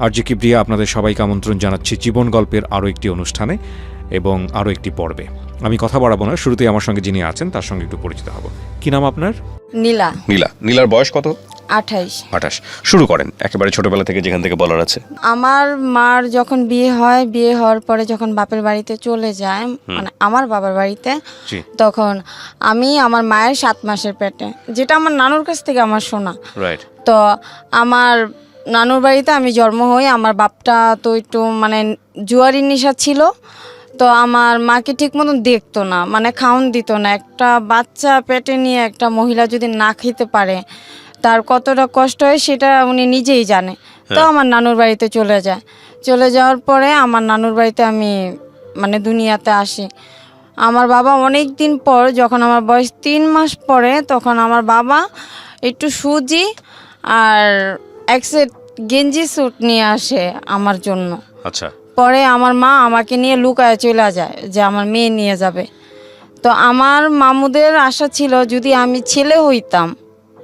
RJ Kibria আপনাদের সবাইকে আমন্ত্রণ জানাচ্ছি জীবন গল্পের আরও একটি অনুষ্ঠানে এবং আরও একটি পর্বে। আমি কথা বাড়াবো না, শুরুতেই আমার সঙ্গে যিনি আছেন তার সঙ্গে একটু পরিচিত হব। কি নাম আপনার? নীলা। নীলার বয়স কত? 28। শুরু করেন একেবারে ছোটবেলা থেকে, যেখান থেকে বলার আছে। আমার মার যখন বিয়ে হয়, বিয়ে হওয়ার পরে যখন বাপের বাড়িতে চলে যায়, মানে আমার বাবার বাড়িতে, তখন আমি আমার মায়ের 7 মাসের পেটে, যেটা আমার নানুর কাছ থেকে আমার শোনা। তো আমার নানুর বাড়িতে আমি জন্ম হই। আমার বাপটা তো একটু মানে জুয়ারির নেশা ছিল, তো আমার মাকে ঠিক মতন দেখতো না, মানে খাওন দিত না। একটা বাচ্চা পেটে নিয়ে একটা মহিলা যদি না খেতে পারে তার কতটা কষ্ট হয় সেটা উনি নিজেই জানে। তো আমার নানুর বাড়িতে চলে যায়। চলে যাওয়ার পরে আমার নানুর বাড়িতে আমি মানে দুনিয়াতে আসি। আমার বাবা অনেক দিন পর, যখন আমার বয়স 3 মাস পরে, তখন আমার বাবা একটু সুজি আর এক সেট গেঞ্জি স্যুট নিয়ে আসে আমার জন্য। আচ্ছা। পরে আমার মা আমাকে নিয়ে লুকায় চলে যায় যে আমার মেয়ে নিয়ে যাবে। তো আমার মামুদের আশা ছিল যদি আমি ছেলে হইতাম,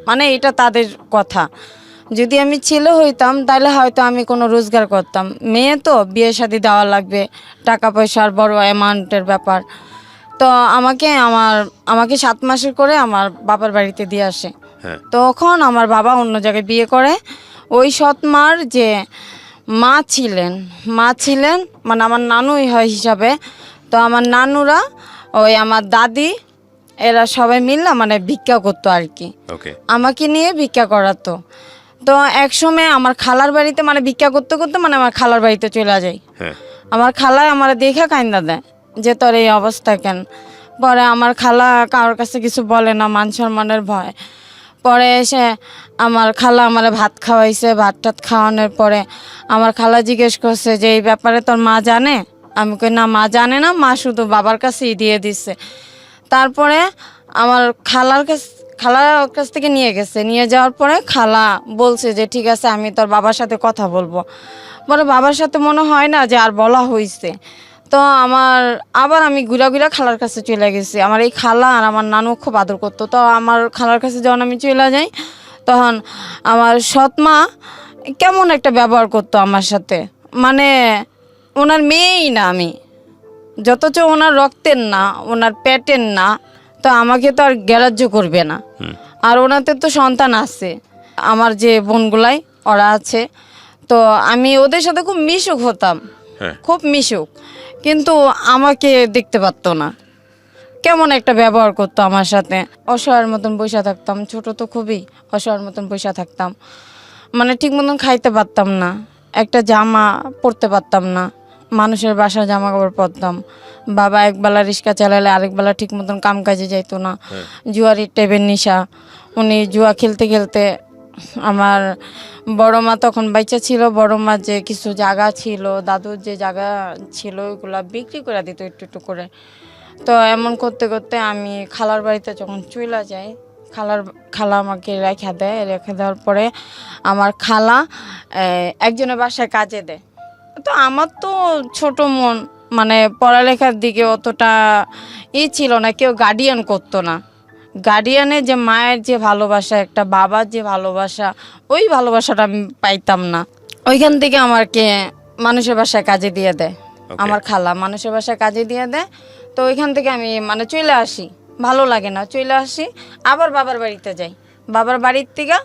মানে এটা তাদের কথা, যদি আমি ছেলে হইতাম তাহলে হয়তো আমি কোনো রোজগার করতাম। মেয়ে তো বিয়ে শাদী দেওয়া লাগবে, টাকা পয়সার বড় অ্যামাউন্টের ব্যাপার। তো আমাকে 7 মাসের করে আমার বাবার বাড়িতে দিয়ে আসে। তখন আমার বাবা অন্য জায়গায় বিয়ে করে। ওই সৎ মার যে মা ছিলেন মানে আমার নানুই হয় হিসাবে। তো আমার নানুরা, ওই আমার দাদি, এরা সবাই মিললে মানে ভিক্ষা করতো আর কি, আমাকে নিয়ে ভিক্ষা করাতো। তো একসময় আমার খালার বাড়িতে মানে ভিক্ষা করতে করতে মানে আমার খালার বাড়িতে চলে যাই। আমার খালায় আমার দেখে কাইন্দা দেয় যে তোর এই অবস্থা কেন। পরে আমার খালা কারোর কাছে কিছু বলে না, মান সম্মানের ভয়। পরে এসে আমার খালা আমার ভাত খাওয়াইছে। ভাত টাত খাওয়ানোর পরে আমার খালা জিজ্ঞেস করছে যে এই ব্যাপারে তোর মা জানে? আমি কই না, মা জানে না, মা শুধু বাবার কাছেই দিয়ে দিচ্ছে। তারপরে আমার খালার কাছ থেকে নিয়ে গেছে। নিয়ে যাওয়ার পরে খালা বলছে যে ঠিক আছে, আমি তোর বাবার সাথে কথা বলবো। পরে বাবার সাথে মনে হয় না যে আর বলা হয়েছে। তো আবার আমি ঘুরা খালার কাছে চলে গেছি। আমার এই খালা আর আমার নানু খুব আদর করতো। তো আমার খালার কাছে যখন আমি চলে যাই, তখন আমার সৎমা কেমন একটা ব্যবহার করতো আমার সাথে, মানে ওনার মেয়েই না আমি, যতচ ওনার রক্তের না, ওনার পেটের না, তো আমাকে তো আর গ্রাহ্য করবে না। আর ওনাদের তো সন্তান আছে, আমার যে বোনগুলাই ওরা আছে। তো আমি ওদের সাথে খুব মিশুক হতাম, খুব মিশুক, কিন্তু আমাকে দেখতে পারতো না। কেমন একটা ব্যবহার করতো আমার সাথে। অসহায়ের মতন বসে থাকতাম, ছোট তো খুবই, অসহায়ের মতন বসে থাকতাম। মানে ঠিক মতন খাইতে পারতাম না, একটা জামা পরতে পারতাম না, মানুষের বাসার জামা কাপড় পরতাম। বাবা একবেলা রিক্সা চালালে আরেকবেলা ঠিক মতন কাম কাজে যাইতো না। জুয়ারির টেবের নেশা, উনি জুয়া খেলতে খেলতে, আমার বড় মা তখন বাচ্চা ছিল, বড় মা যে কিছু জায়গা ছিল, দাদুর যে জায়গা ছিল, ওইগুলা বিক্রি করে দিত একটু একটু করে। তো এমন করতে করতে আমি খালার বাড়িতে যখন চলে যাই, খালা আমাকে রেখে দেওয়ার পরে আমার খালা একজনের বাসায় কাজে দেয়। তো আমার তো ছোট মন, মানে পড়ালেখার দিকে অতটা ছিল না, কেউ গার্ডিয়ান করতো না। গার্ডিয়ানের যে মায়ের যে ভালোবাসা, একটা বাবার যে ভালোবাসা, ওই ভালোবাসাটা আমি পাইতাম না। ওইখান থেকে আমাকে মানুষের বাসায় কাজে দিয়ে দেয়। আমার খালা মানুষের বাসায় কাজে দিয়ে দেয়। তো ওইখান থেকে আমি মানে চলে আসি, ভালো লাগে না, চলে আসি, আবার বাবার বাড়িতে যাই। বাবার বাড়ির থেকে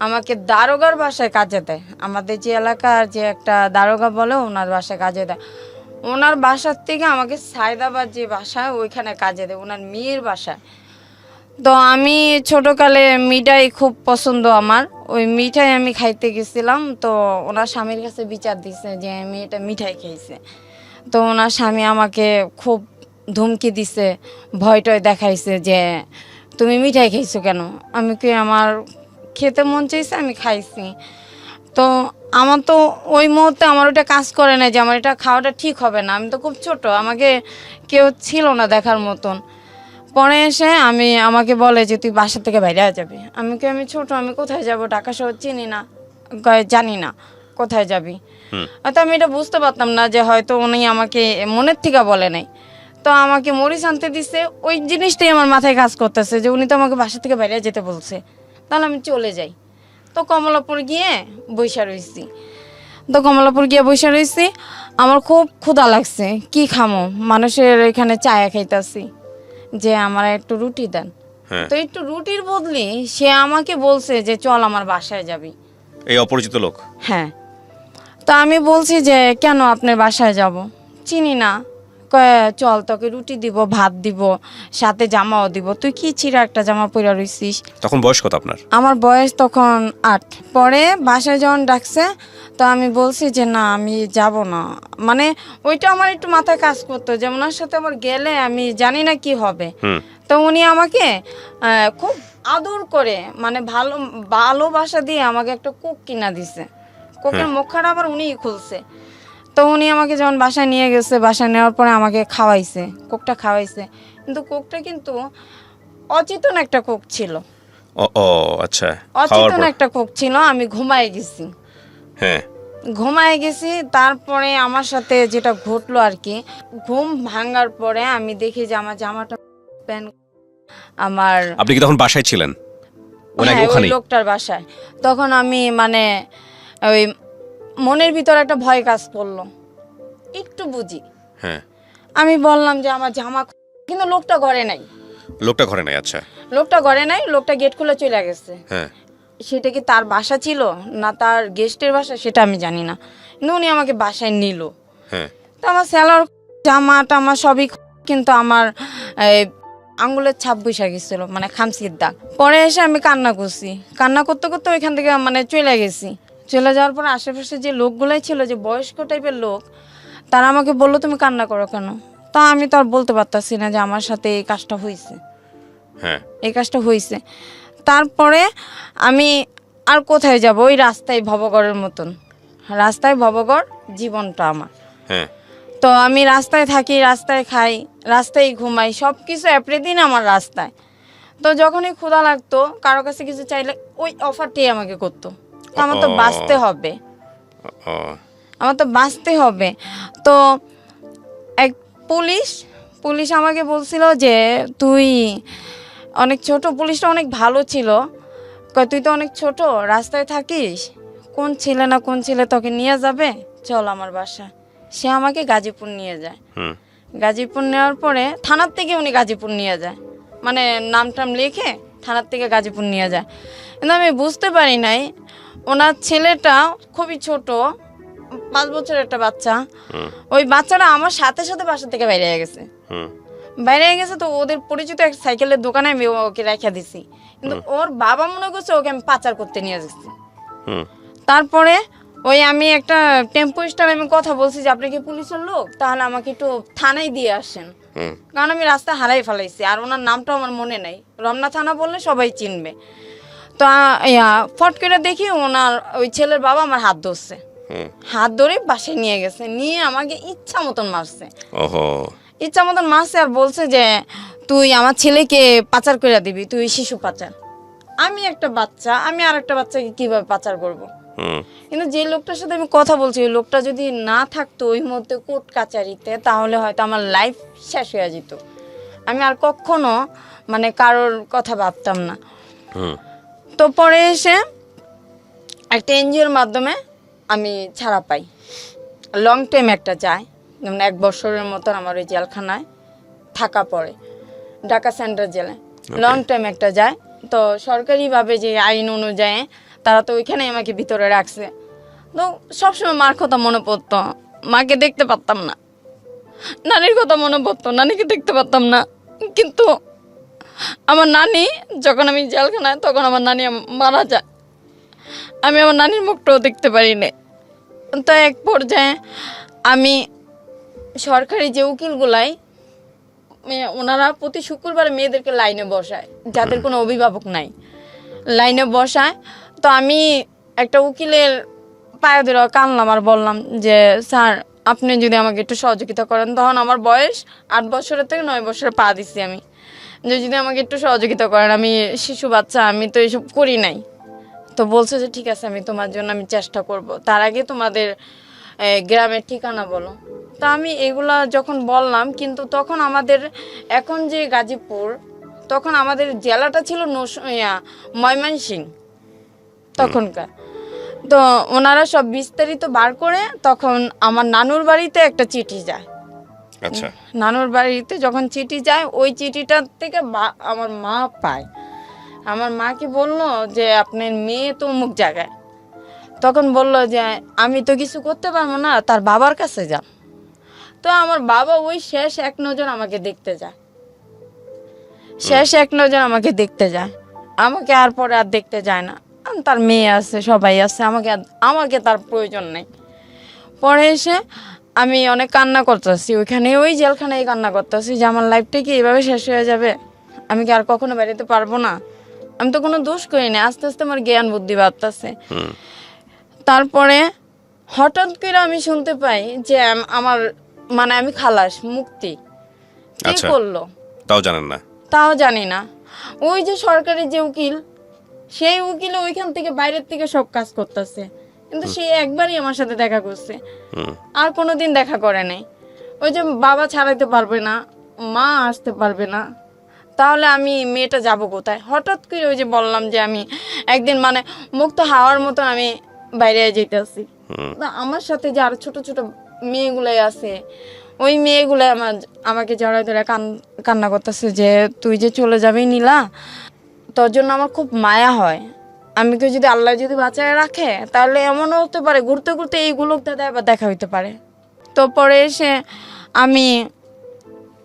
আমাকে দারোগার বাসায় কাজে দেয়। আমাদের যে এলাকার যে একটা দারোগা বলে, ওনার বাসায় কাজে দেয়। ওনার বাসার থেকে আমাকে সায়দাবাদ যে বাসায়, ওইখানে কাজে দেয়, ওনার মেয়ের বাসায়। তো আমি ছোটোকালে মিঠাই খুব পছন্দ আমার, ওই মিঠাই আমি খাইতে গেছিলাম। তো ওনার স্বামীর কাছে বিচার দিছে যে মেয়েটা মিঠাই খেয়েছে। তো ওনার স্বামী আমাকে খুব ধমকি দিছে, ভয় টয় দেখাইছে যে তুমি মিঠাই খাইছো কেন? আমি কি, আমার খেতে মন চাইছে, আমি খাইছি। তো আমার তো ওই মুহূর্তে আমার ওটা কাজ করে না যে আমার এটা খাওয়াটা ঠিক হবে না। আমি তো খুব ছোট, আমাকে কেউ ছিল না দেখার মতন। পরে এসে আমাকে বলে যে তুই বাসা থেকে বাইরে যাবি। আমি ছোট, আমি কোথায় যাব? ঢাকা শহর চিনি না, জানি না কোথায় যাবি। তো আমি এটা বুঝতে পারতাম না যে হয়তো উনি আমাকে মনের থেকে বলে নাই। তো আমাকে মরিচ আনতে দিছে, ওই জিনিসটাই আমার মাথায় কাজ করতেছে যে উনি তো আমাকে বাসা থেকে বাইরে যেতে বলছে, তাহলে আমি চলে যাই। তো কমলাপুর গিয়ে বৈশা রয়েছি। তো কমলাপুর গিয়ে বসে রয়েছি, আমার খুব ক্ষুধা লাগছে, কি খামো, মানুষের এখানে চায়া খাইতাছি, যে আমার একটু রুটি দেন। হ্যাঁ। তো একটু রুটির বদলে সে আমাকে বলছে যে চল আমার বাসায় যাবি। এই অপরিচিত লোক? হ্যাঁ। তো আমি বলছি যে কেন আপনার বাসায় যাব, চিনি না। কয় চল তোকে রুটি দিব, ভাত দিব, সাথে জামাও দিব, তুই কি ছিঁড়া একটা জামা পরে রইছিস। তখন বয়স কত আপনার? আমার বয়স তখন 8। পরে বাসায় যখন ডাকছে, তো আমি বলছি যে না আমি যাব না, মানে ওইটা আমার একটু মাথায় কাজ করতো যে ওনার সাথে আমার গেলে আমি জানি না কি হবে। তো উনি আমাকে খুব আদর করে, মানে ভালোবাসা দিয়ে আমাকে একটা কোক কিনা দিছে। কোকের মুখটা আবার উনিই খুলছে। তো উনি আমাকে যখন বাসায় নিয়ে গেছে, বাসায় নেওয়ার পরে আমাকে খাওয়াইছে, কোকটা খাওয়াইছে, কিন্তু কোকটা কিন্তু অচেতন একটা কোক ছিল। ও আচ্ছা। অচেতন একটা কোক ছিল। আমি ঘুমায় গেছি। হ্যাঁ। ঘুমায় গেছি। তারপরে আমার সাথে যেটা ঘটলো আর কি, ঘুম ভাঙার পরে আমি দেখি যে আমার জামাটা প্যান্ট আমার। আপনি কি তখন বাসায় ছিলেন? হ্যাঁ, ওই লোকটার বাসায়। তখন আমি মানে ওই মনের ভিতর একটা ভয় কাজ করলো, একটু বুঝি। হ্যাঁ। আমি বললাম যে আমার জামা, কিন্তু লোকটা ঘরে নাই। লোকটা ঘরে নাই? আচ্ছা। লোকটা ঘরে নাই, লোকটা গেট খুলে চলে গেছে। হ্যাঁ। সেটা কি তার বাসা ছিল না তার গেস্টের বাসা সেটা আমি জানি না, কিন্তু উনি আমাকে বাসায় নিল। হ্যাঁ। তো আমার স্যালার জামা টামা সবই, কিন্তু আমার আঙ্গুলের ছাপ বসে গেছিল, মানে খামচির দাগ। পরে এসে আমি কান্না করছি, কান্না করতে করতে ওইখান থেকে মানে চলে গেছি। চলে যাওয়ার পর আশেপাশে যে লোকগুলাই ছিল, যে বয়স্ক টাইপের লোক, তারা আমাকে বললো তুমি কান্না করো কেন। তা আমি তো আর বলতে পারতাছি না যে আমার সাথে এই কাজটা হয়েছে। হ্যাঁ। এই কাজটা হয়েছে। তারপরে আমি আর কোথায় যাব, ওই রাস্তায় ভবঘরের মতন, রাস্তায় ভবঘর জীবনটা আমার। হ্যাঁ। তো আমি রাস্তায় থাকি, রাস্তায় খাই, রাস্তায় ঘুমাই, সব কিছু এপ্রিদিন আমার রাস্তায়। তো যখনই ক্ষুধা লাগতো, কারো কাছে কিছু চাইলে ওই অফারটাই আমাকে করতো। তো আমার তো বাঁচতে হবে, আমার তো বাঁচতে হবে। তো এক পুলিশ আমাকে বলছিল যে তুই অনেক ছোট, পুলিশটা অনেক ভালো ছিল, কয় তুই তো অনেক ছোট, রাস্তায় থাকিস, কোন ছেলে না কোন ছেলে তোকে নিয়ে যাবে, চল আমার বাসায়। সে আমাকে গাজীপুর নিয়ে যায়। গাজীপুর নেওয়ার পরে থানার থেকে উনি গাজীপুর নিয়ে যায়, মানে নাম টাম লিখে থানার থেকে গাজীপুর নিয়ে যায়। কিন্তু আমি বুঝতে পারি নাই ওনার ছেলেটা খুবই ছোট, 5 বছরের একটা বাচ্চা। ওই বাচ্চাটা আমার সাথে সাথে বাসা থেকে বাইরে গেছে। তো ওদের পরিচিত এক সাইকেলের দোকানে আমি ওকে রেখে দিছি, কিন্তু ওর বাবা মনে করছে ওকে আমি পাচার করতে নিয়ে যাচ্ছি। তারপরে ওই আমি একটা টেম্পো স্ট্যান্ডে আমি কথা বলছি যে আপনি কি পুলিশের লোক, তাহলে আমাকে একটু থানায় দিয়ে আসেন, কারণ আমি রাস্তা হারাই ফেলাইছি, আর ওনার নামটাও আমার মনে নাই। রমনা থানা বললে সবাই চিনবে। তো ফট করে দেখি ওনার ওই ছেলের বাবা আমার হাত ধরছে, হাত ধরে বাসায় নিয়ে গেছে, নিয়ে আমাকে ইচ্ছা মতন মারছে। ইচ্ছা মতন মারছে আর বলছে যে তুই আমার ছেলেকে পাচার করে দিবি, তুই শিশু পাচার। আমি একটা বাচ্চা, আমি আর একটা বাচ্চাকে কিভাবে পাচার করব। কিন্তু যে লোকটার সাথে আমি কথা বলছি, ওই লোকটা যদি না থাকতো ওই মধ্যে কোর্ট কাচারিতে, তাহলে হয়তো আমার লাইফ শেষ হয়ে যেত। আমি আর কখনো মানে কারোর কথা ভাবতাম না। তো পরে এসে একটা এনজিওর মাধ্যমে আমি ছাড়া পাই, লং টাইম একটা যায়, যেমন 1 বছরের মতন আমার ওই জেলখানায় থাকা পড়ে, ঢাকা সেন্ট্রাল জেলে লং টাইম একটা যায়। তো সরকারিভাবে যে আইন অনুযায়ী তারা তো ওইখানেই আমাকে ভিতরে রাখছে। তো সবসময় মার কথা মনে পড়তো, মাকে দেখতে পারতাম না, নানির কথা মনে পড়তো, নানিকে দেখতে পারতাম না। কিন্তু আমার নানি যখন আমি জেলখানায়, তখন আমার নানি মারা যায়, আমি আমার নানির মুখটাও দেখতে পারি না। তো এক পর্যায়ে আমি সরকারি যে উকিলগুলাই, ওনারা প্রতি শুক্রবারে মেয়েদেরকে লাইনে বসায়, যাদের কোনো অভিভাবক নাই, লাইনে বসায়। তো আমি একটা উকিলের পায়ে ধরে কানলাম আর বললাম যে স্যার আপনি যদি আমাকে একটু সহযোগিতা করেন। তখন আমার বয়স 8 বছরের থেকে 9 বছরে পা দিচ্ছি আমি, যে যদি আমাকে একটু সহযোগিতা করেন, আমি শিশু বাচ্চা, আমি তো এসব করি নাই। তো বলছে যে ঠিক আছে, আমি তোমার জন্য আমি চেষ্টা করব, তার আগে তোমাদের গ্রামের ঠিকানা বলো। তা আমি এগুলা যখন বললাম, কিন্তু তখন আমাদের এখন যে গাজীপুর, তখন আমাদের জেলাটা ছিল ময়মনসিংহ তখনকার। তো ওনারা সব বিস্তারিত বার করে তখন আমার নানুর বাড়িতে একটা চিঠি যায়। আচ্ছা নানুর বাড়িতে যখন চিঠি যায় ওই চিঠিটার থেকে আমার মা পায়। আমার মাকে বললো যে আপনার মেয়ে তো অমুক জায়গায়। তখন বলল যে আমি তো কিছু করতে পারবো না, তার বাবার কাছে যান। তো আমার বাবা ওই শেষ এক নজর আমাকে দেখতে যায়, শেষ এক নজর আমাকে দেখতে যায়, আমাকে আর পরে আর দেখতে যায় না। তার মেয়ে আছে, সবাই আছে, আমাকে তার প্রয়োজন নেই। পরে এসে আমি অনেক কান্না করতেছি, ওইখানে ওই জেলখানায় কান্না করতেছি যে আমার লাইফটা কি এভাবে শেষ হয়ে যাবে, আমি কি আর কখনো বেরোতে পারবো না। আমি তো কোনো দোষ করিনি, আস্তে আস্তে আমার জ্ঞান বুদ্ধি বাড়তেছে। তারপরে হঠাৎ করে আমি শুনতে পাই যে আমার মানে আমি খালাস, মুক্তি। কে আচ্ছা। করলো তাও জানেন না? তাও জানি না। ওই যে সরকারি যে উকিল, সেই উকিল ওইখান থেকে বাইরের থেকে সব কাজ করতেছে, কিন্তু সে একবারই আমার সাথে দেখা করছে, আর কোনোদিন দেখা করে নাই। ওই যে বাবা ছাড়াইতে পারবে না, মা আসতে পারবে না, তাহলে আমি মেয়েটা যাব কোথায়? হঠাৎ করে ওই যে বললাম যে আমি একদিন মানে মুক্ত হাওয়ার মতন আমি বাইরে যেতেছি। আমার সাথে যে আরো ছোট ছোট মেয়েগুলাই আছে, ওই মেয়েগুলো আমাকে জড়াই ধরে কান্না করতেছে যে তুই যে চলে যাবি নীলা, তোর জন্য আমার খুব মায়া হয়। আমি কেউ যদি আল্লাহ যদি বাঁচায় রাখে তাহলে এমনও হতে পারে ঘুরতে ঘুরতে এইগুলো দাদা আবার দেখা হইতে পারে। তো পরে এসে আমি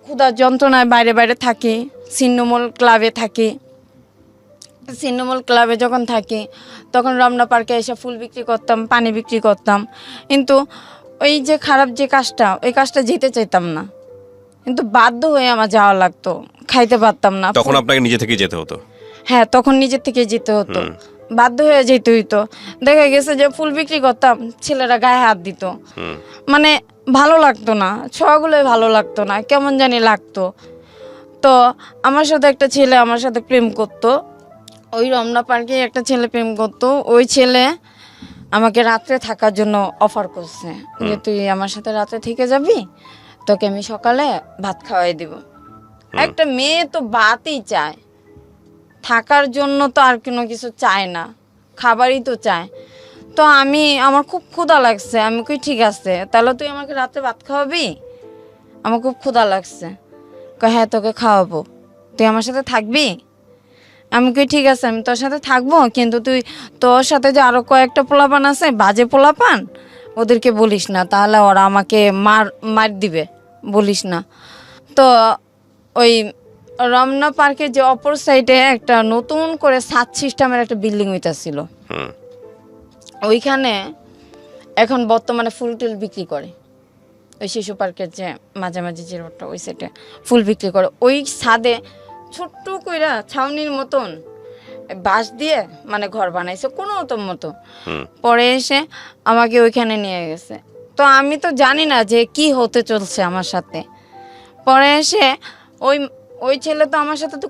ক্ষুধার যন্ত্রণায় বাইরে বাইরে থাকি, ছিন্নমূল ক্লাবে থাকি। ছিন্নমূল ক্লাবে যখন থাকি তখন রমনা পার্কে এসে ফুল বিক্রি করতাম, পানি বিক্রি করতাম, কিন্তু ওই যে খারাপ যে কাজটা, ওই কাজটা যেতে চাইতাম না, কিন্তু বাধ্য হয়ে আমার যাওয়া লাগতো, খাইতে পারতাম না। তখন আপনাকে নিজে থেকে যেতে হতো? হ্যাঁ, তখন নিজের থেকে যেতে হতো, বাধ্য হয়ে যেতে হইতো। দেখা গেছে যে ফুল বিক্রি করতাম, ছেলেরা গায়ে হাত দিত, মানে ভালো লাগতো না, ছোঁয়াগুলোই ভালো লাগতো না, কেমন জানি লাগতো। তো আমার সাথে একটা ছেলে আমার সাথে প্রেম করতো, ওই রমনা পার্কে একটা ছেলে প্রেম করতো। ওই ছেলে আমাকে রাত্রে থাকার জন্য অফার করছে যে তুই আমার সাথে রাতে থেকে যাবি, তোকে আমি সকালে ভাত খাওয়াই দিব। একটা মেয়ে তো ভাতই চায়, থাকার জন্য তো আর কোনো কিছু চায় না, খাবারই তো চায়। তো আমার খুব ক্ষুধা লাগছে, আমি কই ঠিক আছে তাহলে তুই আমাকে রাতে ভাত খাওয়াবি, আমার খুব ক্ষুধা লাগছে। কয় হ্যাঁ তোকে খাওয়াবো, তুই আমার সাথে থাকবি? আমি কই ঠিক আছে আমি তোর সাথে থাকবো, কিন্তু তুই তোর সাথে যে আরো কয়েকটা পোলাপান আছে, বাজে পোলাপান, ওদেরকে বলিস না, তাহলে ওরা আমাকে মার দিবে, বলিস না। তো ওই রমনা পার্কের যে অপর সাইডে একটা নতুন করে সাত সিস্টেমের একটা বিল্ডিং হইতাছিল, ওইখানে এখন বর্তমানে ফুল টুল বিক্রি করে। ওই শিশু পার্কের যে মাঝামাঝি যে রোডটা, ওই সাইডে ফুল বিক্রি করে। ওই ছাদে ছোট্ট কইরা ছাউনির মতন বাঁশ দিয়ে মানে ঘর বানাইছে কোনো মতো। পরে এসে আমাকে ওইখানে নিয়ে গেছে। তো আমি তো জানি না যে কি হতে চলছে আমার সাথে। পরে এসে ওই ছেলে তো আমার সাথে তো,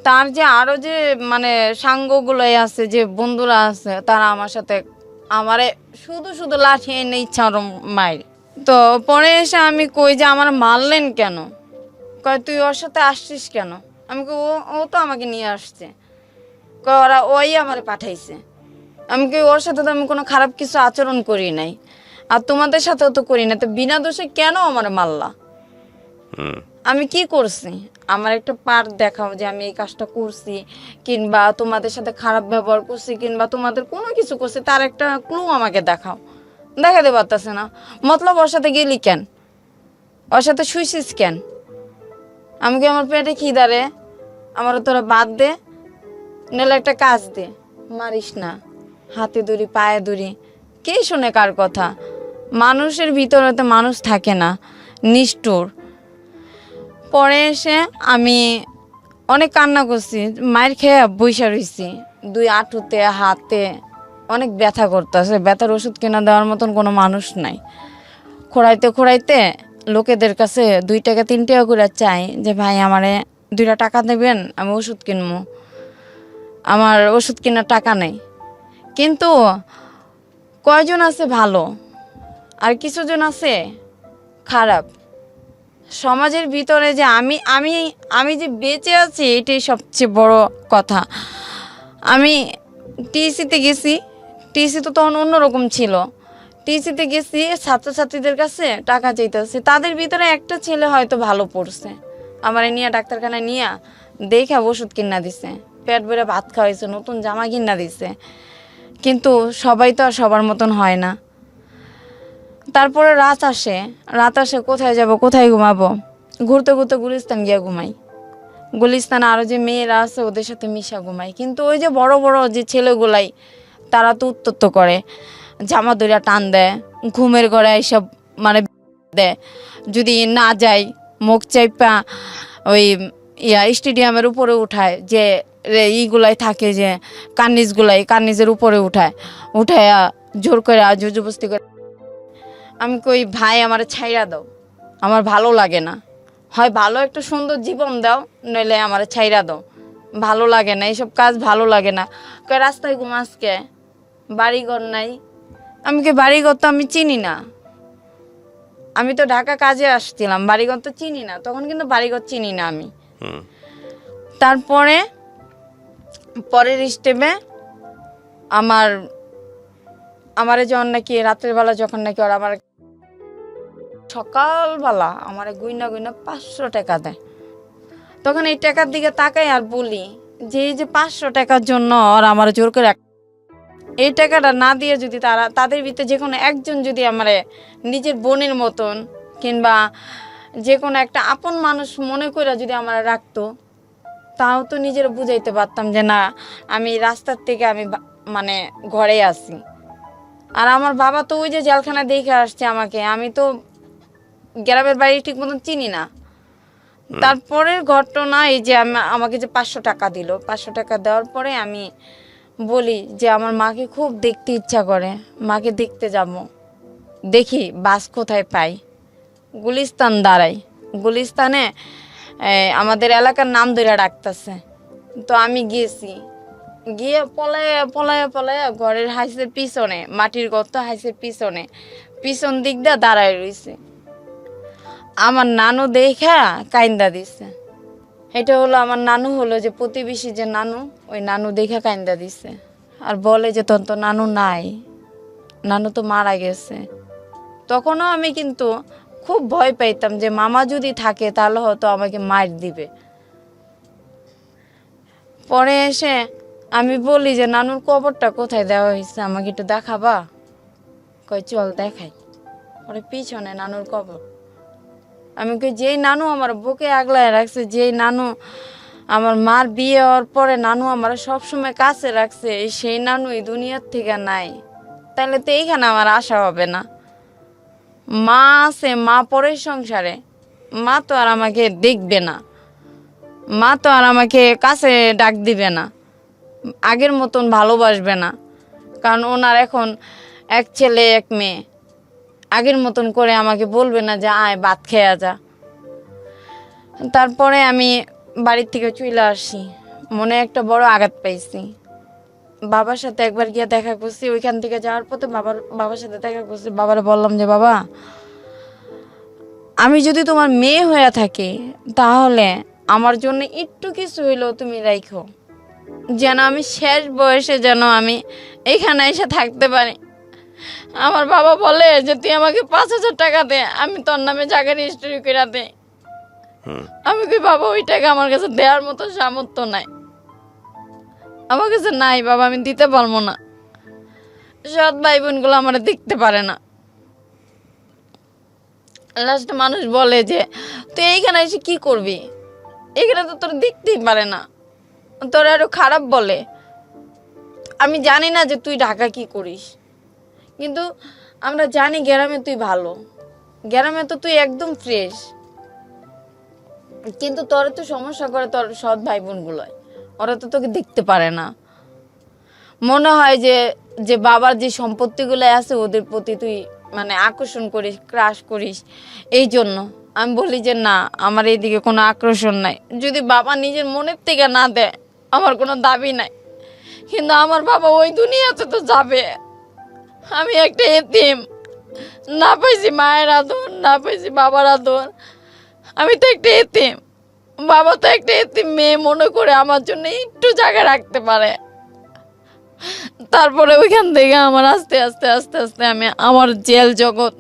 তার যে আরো যে মানে সাঙ্গগুলো আছে, যে বন্ধুরা আছে, তারা আমার সাথে আমারে শুধু শুধু লাঠি এনে ইচ্ছা মায়ের। তো পরে এসে আমি কই যে আমার মারলেন কেন? কয় তুই ওর সাথে আসছিস কেন? আমি কই ও তো আমাকে নিয়ে আসছে। কয় ওই আমারে পাঠাইছে। আমি কই ওর সাথে তো আমি কোনো খারাপ কিছু আচরণ করি নাই, আর তোমাদের সাথেও তো করি না, তো বিনা দোষে কেন আমার মারলা? আমি কি করছি? আমার একটা পার্ট দেখাও যে আমি এই কাজটা করছি, কিংবা তোমাদের সাথে খারাপ ব্যবহার করছি, কিংবা তোমাদের কোনো কিছু করছি, তার একটা ক্লু আমাকে দেখাও। দেখাতে পারতেছে না। মতলব ওর সাথে গেলি কেন? ওর সাথে শুইছিস কেন? আমি কি আমার পেটে খিদারে, আমারও তোরা বাদ দে, নাহলে একটা কাজ দে, মারিস না, হাতে ধরি পায়ে ধরি, কে শোনে কার কথা? মানুষের ভিতরে তো মানুষ থাকে না, নিষ্ঠুর। পরে এসে আমি অনেক কান্না করছি, মায়ের খেয়ে বইসা রইছি, দুই আঁটুতে হাতে অনেক ব্যথা করতেছে, ব্যথার ওষুধ কিনা দেওয়ার মতন কোনো মানুষ নাই। খোঁড়াইতে খোঁড়াইতে লোকেদের কাছে 2 টাকা 3 টাকা করে চাই যে ভাই আমারে 2টা টাকা দেবেন, আমি ওষুধ কিনবো। আমার ওষুধ কেনার টাকা নেই। কিন্তু কয়জন আছে ভালো, আর কিছুজন আছে খারাপ। সমাজের ভিতরে যে আমি আমি আমি যে বেঁচে আছি, এটাই সবচেয়ে বড় কথা। আমি টিএসসিতে গেছি, টিসি তো তখন অন্যরকম ছিল। টিসিতে গেছি ছাত্রছাত্রীদের কাছে টাকা চাইতেছে, তাদের ভিতরে একটা ছেলে হয়তো ভালো পড়ছে, আমার নিয়ে ডাক্তারখানায় নিয়ে দেখা ওষুধ কিনা দিছে, পেট ভরে ভাত খাওয়াইছে, নতুন জামা কিনা দিছে। কিন্তু সবাই তো আর সবার মতন হয় না। তারপরে রাত আসে কোথায় যাব, কোথায় ঘুমাবো? ঘুরতে ঘুরতে গুলিস্তান গিয়ে ঘুমাই। গুলিস্তানে আরও যে মেয়েরা আছে ওদের সাথে মিশা ঘুমাই। কিন্তু ওই যে বড় বড় যে ছেলেগুলাই, তারা তো উত্তপ্ত করে, জামা দইরা টান দেয়, ঘুমের ঘরে এইসব মানে দেয়। যদি না যাই মুখ চাইপা ওই স্টেডিয়ামের উপরে উঠায়, যে ইগুলাই থাকে যে কার্নিজের উপরে উঠায় জোর করে জবরদস্তি করে। আমি কই ভাই আমার ছাইরা দাও, আমার ভালো লাগে না, হয় ভালো একটা সুন্দর জীবন দাও, নইলে আমার ছাইরা দাও, ভালো লাগে না এইসব কাজ, ভালো লাগে না। কয় রাস্তায় ঘুমাসকে, বাড়িঘর নাই। আমি কি বাড়িঘর তো আমি চিনি না, আমি তো ঢাকা কাজে আসছিলাম, বাড়িঘর তো চিনি না, তখন কিন্তু বাড়িঘর চিনি না আমি। তারপরে পরের স্টেপে আমার যখন নাকি রাত্রের বেলা, যখন নাকি ওরা আমার সকালবেলা আমার গুইনা 500 টাকা দেয়, তখন এই টাকার দিকে তাকাই আর বলি যে এই যে 500 টাকার জন্য ওরা আমার জোর করে এই টাকাটা না দিয়ে যদি তাদের ভিতরে যে কোনো একজন যদি আমার নিজের বোনের মতন কিংবা যে কোনো একটা আপন মানুষ মনে করে যদি আমার রাখতো, তাও তো নিজের বুঝাইতে পারতাম যে না, আমি রাস্তার থেকে আমি মানে ঘরে আসি। আর আমার বাবা তো ওই যে জেলখানায় দেখে আসছে আমাকে, আমি তো গ্রামের বাড়ি ঠিক মতন চিনি না। তারপরের ঘটনা এই যে আমাকে যে 500 টাকা দিল, 500 টাকা দেওয়ার পরে আমি বলি যে আমার মাকে খুব দেখতে ইচ্ছা করে, মাকে দেখতে যাব, দেখি বাস কোথায় পাই। গুলিস্তান দাঁড়াই, গুলিস্তানে আমাদের এলাকার নাম ধরে ডাকতেছে। তো আমি গিয়ে পলায় ঘরের হাইসের পিছনে, মাটির গর্ত হাইসের পিছন দিক দিয়ে দাঁড়ায় রয়েছে। আমার নানু দেখা কাইন্দা দিছে। এটা হলো আমার নানু, হলো যে প্রতিবেশী যে নানু, ওই নানু দেখা কাইন্দা দিছে আর বলে যে তোর তো নানু নাই, নানু তো মারা গেছে। তখনও আমি কিন্তু খুব ভয় পাইতাম যে মামা যদি থাকে তাহলে হয়তো আমাকে মার দিবে। পরে এসে আমি বলি যে নানুর কবরটা কোথায় দেওয়া হয়েছে, আমাকে একটু দেখাবা? কই চল দেখাই। ওরে পিছনে নানুর কবর। আমি কই যেই নানু আমার বুকে আগলায় রাখছে, যেই নানু আমার মার বিয়ে হওয়ার পরে নানু আমার সবসময় কাছে রাখছে, সেই নানু এই দুনিয়ার থেকে নাই, তাহলে তো এইখানে আমার আশা হবে না। মা আছে, মা পরের সংসারে, মা তো আর আমাকে দেখবে না, মা তো আর আমাকে কাছে ডাক দিবে না, আগের মতন ভালোবাসবে না, কারণ ওনার এখন এক ছেলে এক মেয়ে, আগের মতন করে আমাকে বলবে না যে আয় ভাত খেয়ে যা। তারপরে আমি বাড়ির থেকে চলে আসি, মনে একটা বড় আঘাত পাইছি। বাবার সাথে একবার গিয়ে দেখা করছি, ওইখান থেকে যাওয়ার পথে বাবার সাথে দেখা করছি। বাবারে বললাম যে বাবা, আমি যদি তোমার মেয়ে হয়ে থাকি তাহলে আমার জন্য একটু কিছু হইলেও তুমি রাখো, যেন আমি শেষ বয়সে যেন আমি এখানে এসে থাকতে পারি। আমার বাবা বলে যে তুই আমাকে 5,000 টাকা দে, আমি তোর নামে জায়গা রেজিস্ট্রি করে দে। আমি কি বাবা, ওই টাকা আমার কাছে দেওয়ার মতো সামর্থ্য নাই, আমার কাছে নাই বাবা, আমি দিতে পারবো না। সৎ ভাই বোনগুলো আমার দেখতে পারে না। লাস্টে মানুষ বলে যে তুই এইখানে এসে কি করবি, এখানে তো তোর দেখতেই পারে না, তোর আরো খারাপ বলে। আমি জানি না যে তুই ঢাকা কি করিস, কিন্তু আমরা জানি গ্রামে তুই ভালো, গ্রামে তো তুই একদম ফ্রেশ, কিন্তু তোর তো সমস্যা করে তোর সৎ ভাই বোনগুলো, ওরা তো তোকে দেখতে পারে না। মনে হয় যে বাবার যে সম্পত্তিগুলো আছে ওদের প্রতি তুই মানে আকর্ষণ করিস, ক্রাশ করিস, এই জন্য। আমি বলি যে না, আমার এইদিকে কোনো আকর্ষণ নাই, যদি বাবা নিজের মনের থেকে না দেয় আমার কোনো দাবি নাই, কিন্তু আমার বাবা ওই দুনিয়াতে তো যাবে। আমি একটা এতিম, না পাইছি মায়ের আদর, না পাইছি বাবার আদর, আমি তো একটা এতিম। বাবা তো একটা এতিম মেয়ে মনে করে আমার জন্য একটু জায়গা রাখতে পারে, তারপরে ওইখান থেকে আমার আস্তে আস্তে আস্তে আস্তে আমি আমার জেল জগৎ,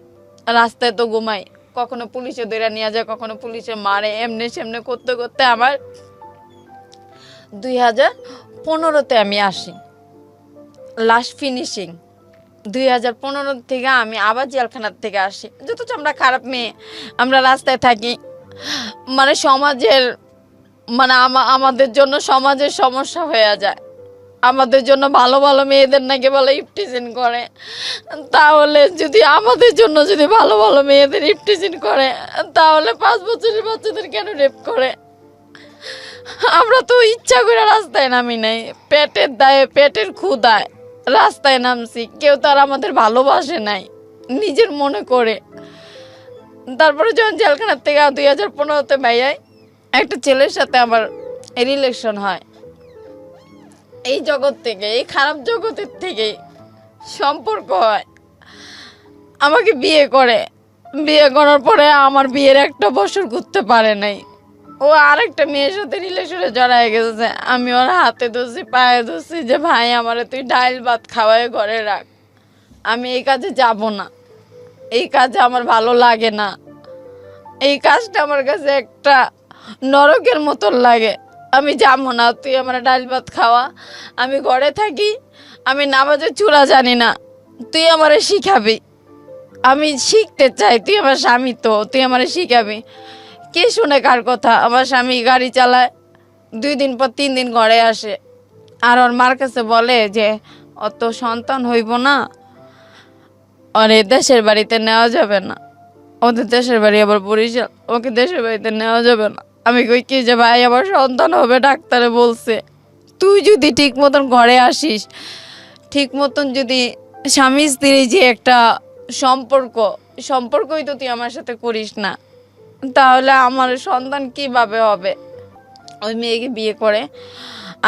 রাস্তায় তো ঘুমাই, কখনো পুলিশে ধরে নিয়ে যায়, কখনো পুলিশে মারে, এমনি সেমনি করতে করতে আমার 2015-তে আমি আসি লাস্ট ফিনিশিং। 2015 থেকে আমি আবার জেলখানার থেকে আসি। যথচ আমরা খারাপ মেয়ে, আমরা রাস্তায় থাকি, মানে সমাজের মানে আমাদের জন্য সমাজের সমস্যা হয়ে যায়। আমাদের জন্য ভালো ভালো মেয়েদের নাকি বলে ইফটিজিং করে, তাহলে যদি আমাদের জন্য যদি ভালো ভালো মেয়েদের ইফটিজিং করে, তাহলে 5 বছরের বাচ্চাদের কেন রেপ করে? আমরা তো ইচ্ছা করে রাস্তায় নামি নাই, পেটের দায়ে পেটের ক্ষুধায় রাস্তায় নামছি। কেউ তো আর আমাদের ভালোবাসে নাই, নিজের মনে করে। তারপরে যখন জেলখানার থেকে 2015-তে ভাইয়াই একটা ছেলের সাথে আমার রিলেশন হয়, এই জগৎ থেকে, এই খারাপ জগতের থেকে সম্পর্ক হয়, আমাকে বিয়ে করে। বিয়ে করার পরে আমার বিয়ের 1 বছর ঘুরতে পারে নাই, ও আরেকটা মেয়ের সাথে রিলেশনে জড়ায় গেছে। আমি ওর হাতে ধরছি, পায়ে ধরছি যে ভাই আমারে তুই ডাইল ভাত খাওয়ায় ঘরে রাখ, আমি এই কাজে যাব না, এই কাজে আমার ভালো লাগে না, এই কাজটা আমার কাছে একটা নরকের মতন লাগে, আমি যাবো না, তুই আমার ডাল ভাত খাওয়া, আমি ঘরে থাকি, আমি নামাজের চূড়া জানি না, তুই আমারে শিখাবি, আমি শিখতে চাই, তুই আমার স্বামী, তো তুই আমারে শিখাবি। কে শুনে কার কথা? আমার স্বামী গাড়ি চালায়, 2 দিন পর 3 দিন ঘরে আসে, আর ওর মার কাছে বলে যে অত সন্তান হইব না, ওরে দেশের বাড়িতে নেওয়া যাবে না, ওদের দেশের বাড়ি আবার বরিশাল, ওকে দেশের বাড়িতে নেওয়া যাবে না। আমি কই কি যে ভাই আবার সন্তান হবে, ডাক্তারে বলছে তুই যদি ঠিক মতন ঘরে আসিস, ঠিক মতন যদি স্বামী স্ত্রী যে একটা সম্পর্কই তো তুই আমার সাথে করিস না, তাহলে আমার সন্তান কিভাবে হবে? ওই মেয়েকে বিয়ে করে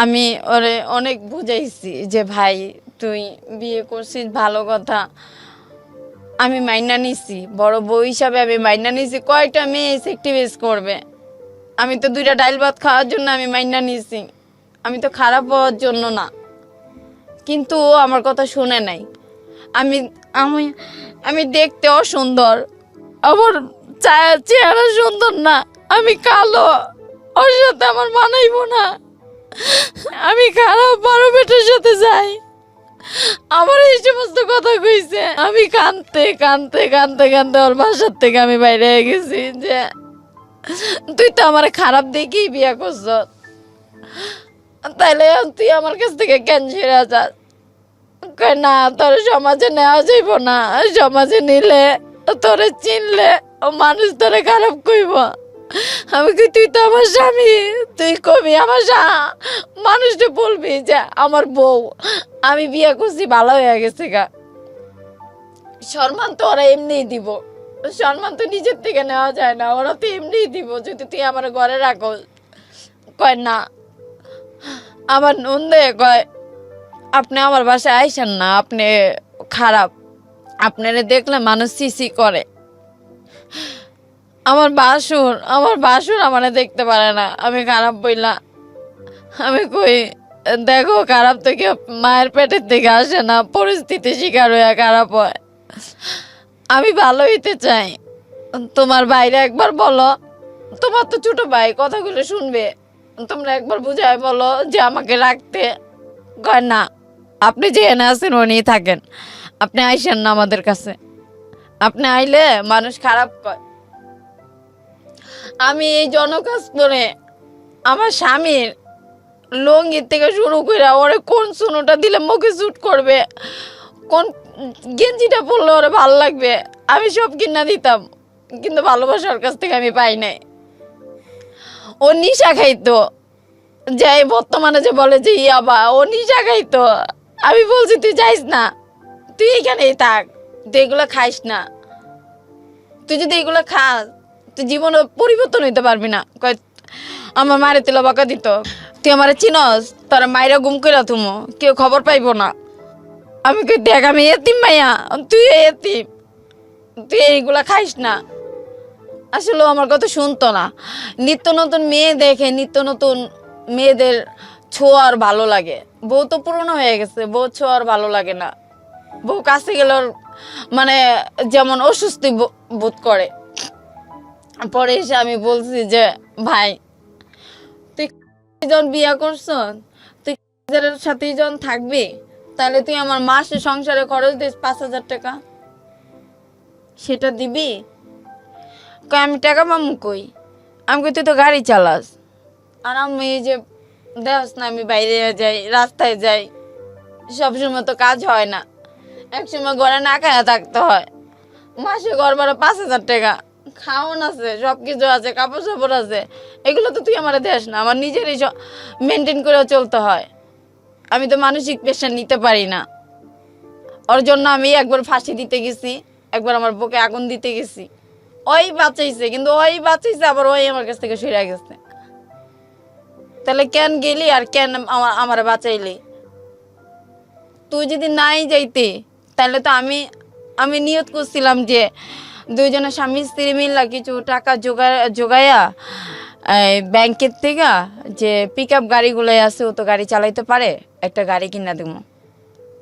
আমি ওরে অনেক বুঝাইছি যে ভাই তুই বিয়ে করছিস ভালো কথা, আমি মাইনা নিছি, বড় বউ হিসাবে আমি মাইনা নিছি। কয়টা মেয়ে সেক্টিভাইজ করবে? আমি তো 2টা ডাইল ভাত খাওয়ার জন্য আমি মাইনা নিছি, আমি তো খারাপ হওয়ার জন্য না। কিন্তু ও আমার কথা শুনে নাই। আমি আমি আমি দেখতেও সুন্দর, আমার চেহারা সুন্দর না, আমি কালো, ওর সাথে আমার মানাইব না, আমি খারাপ, বড় বেটার সাথে যাই, আমার এই সমস্ত কথা কইছে। আমি কাঁদতে কাঁদতে কাঁদতে কাঁদতে ওর বাসার থেকে আমি বাইরে হয়ে গেছি যে তুই তো আমার খারাপ দেখেই বিয়ে করছ, তাইলে তুই আমার কাছ থেকে কেন ছেড়ে যাস? কই না, তোর সমাজে নেওয়া যাইব না, সমাজে নিলে তোরে চিনলে মানুষ তোরে খারাপ কইব। আমি কই তুই তো আমার স্বামী, তুই কবি আমার মানুষটা বলবি যে আমার বউ, আমি বিয়ে করছি ভালো হয়ে গেছে গা। সম্মান তো ওরা এমনিই দিব, সম্মান তো নিজের থেকে নেওয়া যায় না, ওরা তো এমনিই দিব যদি তুই আমার ঘরে রাখো। কয় না, আমার নন্দে কয় আপনি আমার বাসায় আইসেন না, আপনি খারাপ, আপনারে দেখলে মানুষ সিসি করে। আমার বাসুর আমারে দেখতে পারে না, আমি খারাপ বইলা। আমি কই দেখো, খারাপ তো কেউ মায়ের পেটের থেকে আসে না, পরিস্থিতি শিকার হয়ে খারাপ হয়। আমি ভালো হইতে চাই, তোমার বাইরে একবার বলো, তোমার তো ছোট ভাই কথাগুলো শুনবে, তোমরা একবার বুঝায় বলো যে আমাকে রাখতে। কয় না, আপনি যে এনে আছেন উনি থাকেন, আপনি আইসেন না আমাদের কাছে, আপনি আইলে মানুষ খারাপ কয়। আমি এই জনকাশপুরে আমার স্বামীর লঙ্গির থেকে শুরু করে ওরে কোন সুনোটা দিলে মুখে শুট করবে, কোন গেঞ্জিটা পরলে ওরে ভালো লাগবে, আমি সব কিনা দিতাম, কিন্তু ভালোবাসার কাছ থেকে আমি পাই নাই। ও নিশা খাইতো, যে বর্তমানে যে বলে যে ইয়াবা, ও নিশা খাইতো। আমি বলছি তুই যাইস না, তুই এখানেই থাক, তুই এগুলো খাইস না, তুই যদি এগুলো খাস তুই জীবনে পরিবর্তন হইতে পারবি না। কয় আমার মারে তুলা বাঁকা দিত, তুই আমার চিনস, তোর মায়েরা গুম করে তুমো, কেউ খবর পাইব না। আমি কই দেখ আমি এতিম মাইয়া, তুই এতিম, তুই এইগুলা খাইস না। আসলে আমার কথা শুনতো না। নিত্য নতুন মেয়ে দেখে, নিত্য নতুন মেয়েদের ছোঁয়ার ভালো লাগে। বউ তো পুরনো হয়ে গেছে, বউ ছোঁয়ার ভালো লাগে না। বউ কাছে গেলে ওর মানে যেমন অস্বস্তি বোধ করে। পরে এসে আমি বলছি যে ভাই তুই যখন বিয়ে করছ, তুই সাথেই যখন থাকবি, তাহলে তুই আমার মাসে সংসারে খরচ দিস 5,000 টাকা, সেটা দিবি? কই আমি টাকা পাবো কই? আমি কই তুই তো গাড়ি চালাস, আর আমি এই যে দেখ না আমি বাইরে যাই, রাস্তায় যাই, সবসময় তো কাজ হয় না, একসময় ঘরে না খায়া থাকতে হয়। মাসে ঘর ভাড়া 5,000 টাকা, খাওয়ান আছে, সবকিছু আছে, কাপড় চাপড় আছে, এগুলো তো তুই আমার দেশ না, আমার নিজেরই মেনটেন করে চলতে হয়। আমি তো মানসিক প্রেশার নিতে পারি না। ওর জন্য আমি একবার ফাঁসি দিতে গেছি, একবার আমার বুকে আগুন দিতে গেছি। ওই বাঁচাইছে, কিন্তু ওই বাঁচাইছে আবার ওই আমার কাছ থেকে সরে গেছে। তাহলে কেন গেলি আর কেন আমার বাঁচাইলি? তুই যদি নাই যাইতে, তাহলে তো আমি নিয়ত করছিলাম যে দুইজনের স্বামী স্ত্রী মিল্লা কিছু টাকা জোগাইয়া ব্যাংকের থেকে যে পিক আপ গাড়িগুলো আছে, ও তো গাড়ি চালাইতে পারে, একটা গাড়ি কিনা দেবো,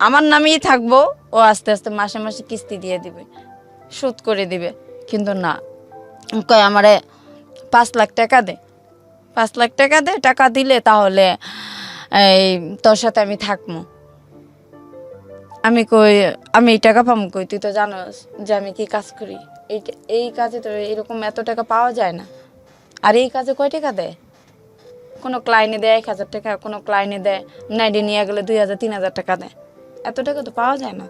আমার নামেই থাকবো, ও আস্তে আস্তে মাসে মাসে কিস্তি দিয়ে দিবে, শোধ করে দিবে। কিন্তু না, কয় আমারে 5 লাখ টাকা দে, 5 লাখ টাকা দে, টাকা দিলে তাহলে এই তোর সাথে আমি থাকবো। আমি কই আমি এই টাকা পাবো কই? তুই তো জানোস যে আমি কি কাজ করি, এই কাজে তো এরকম এত টাকা পাওয়া যায় না। আর এই কাজে কয় টাকা দেয়? কোনো ক্লায়েন্টে দেয় 1,000 টাকা, কোনো ক্লায়েন্টে দেয় নাইডে নিয়ে গেলে 2,000 3,000 টাকা দেয়, এত টাকা তো পাওয়া যায় না।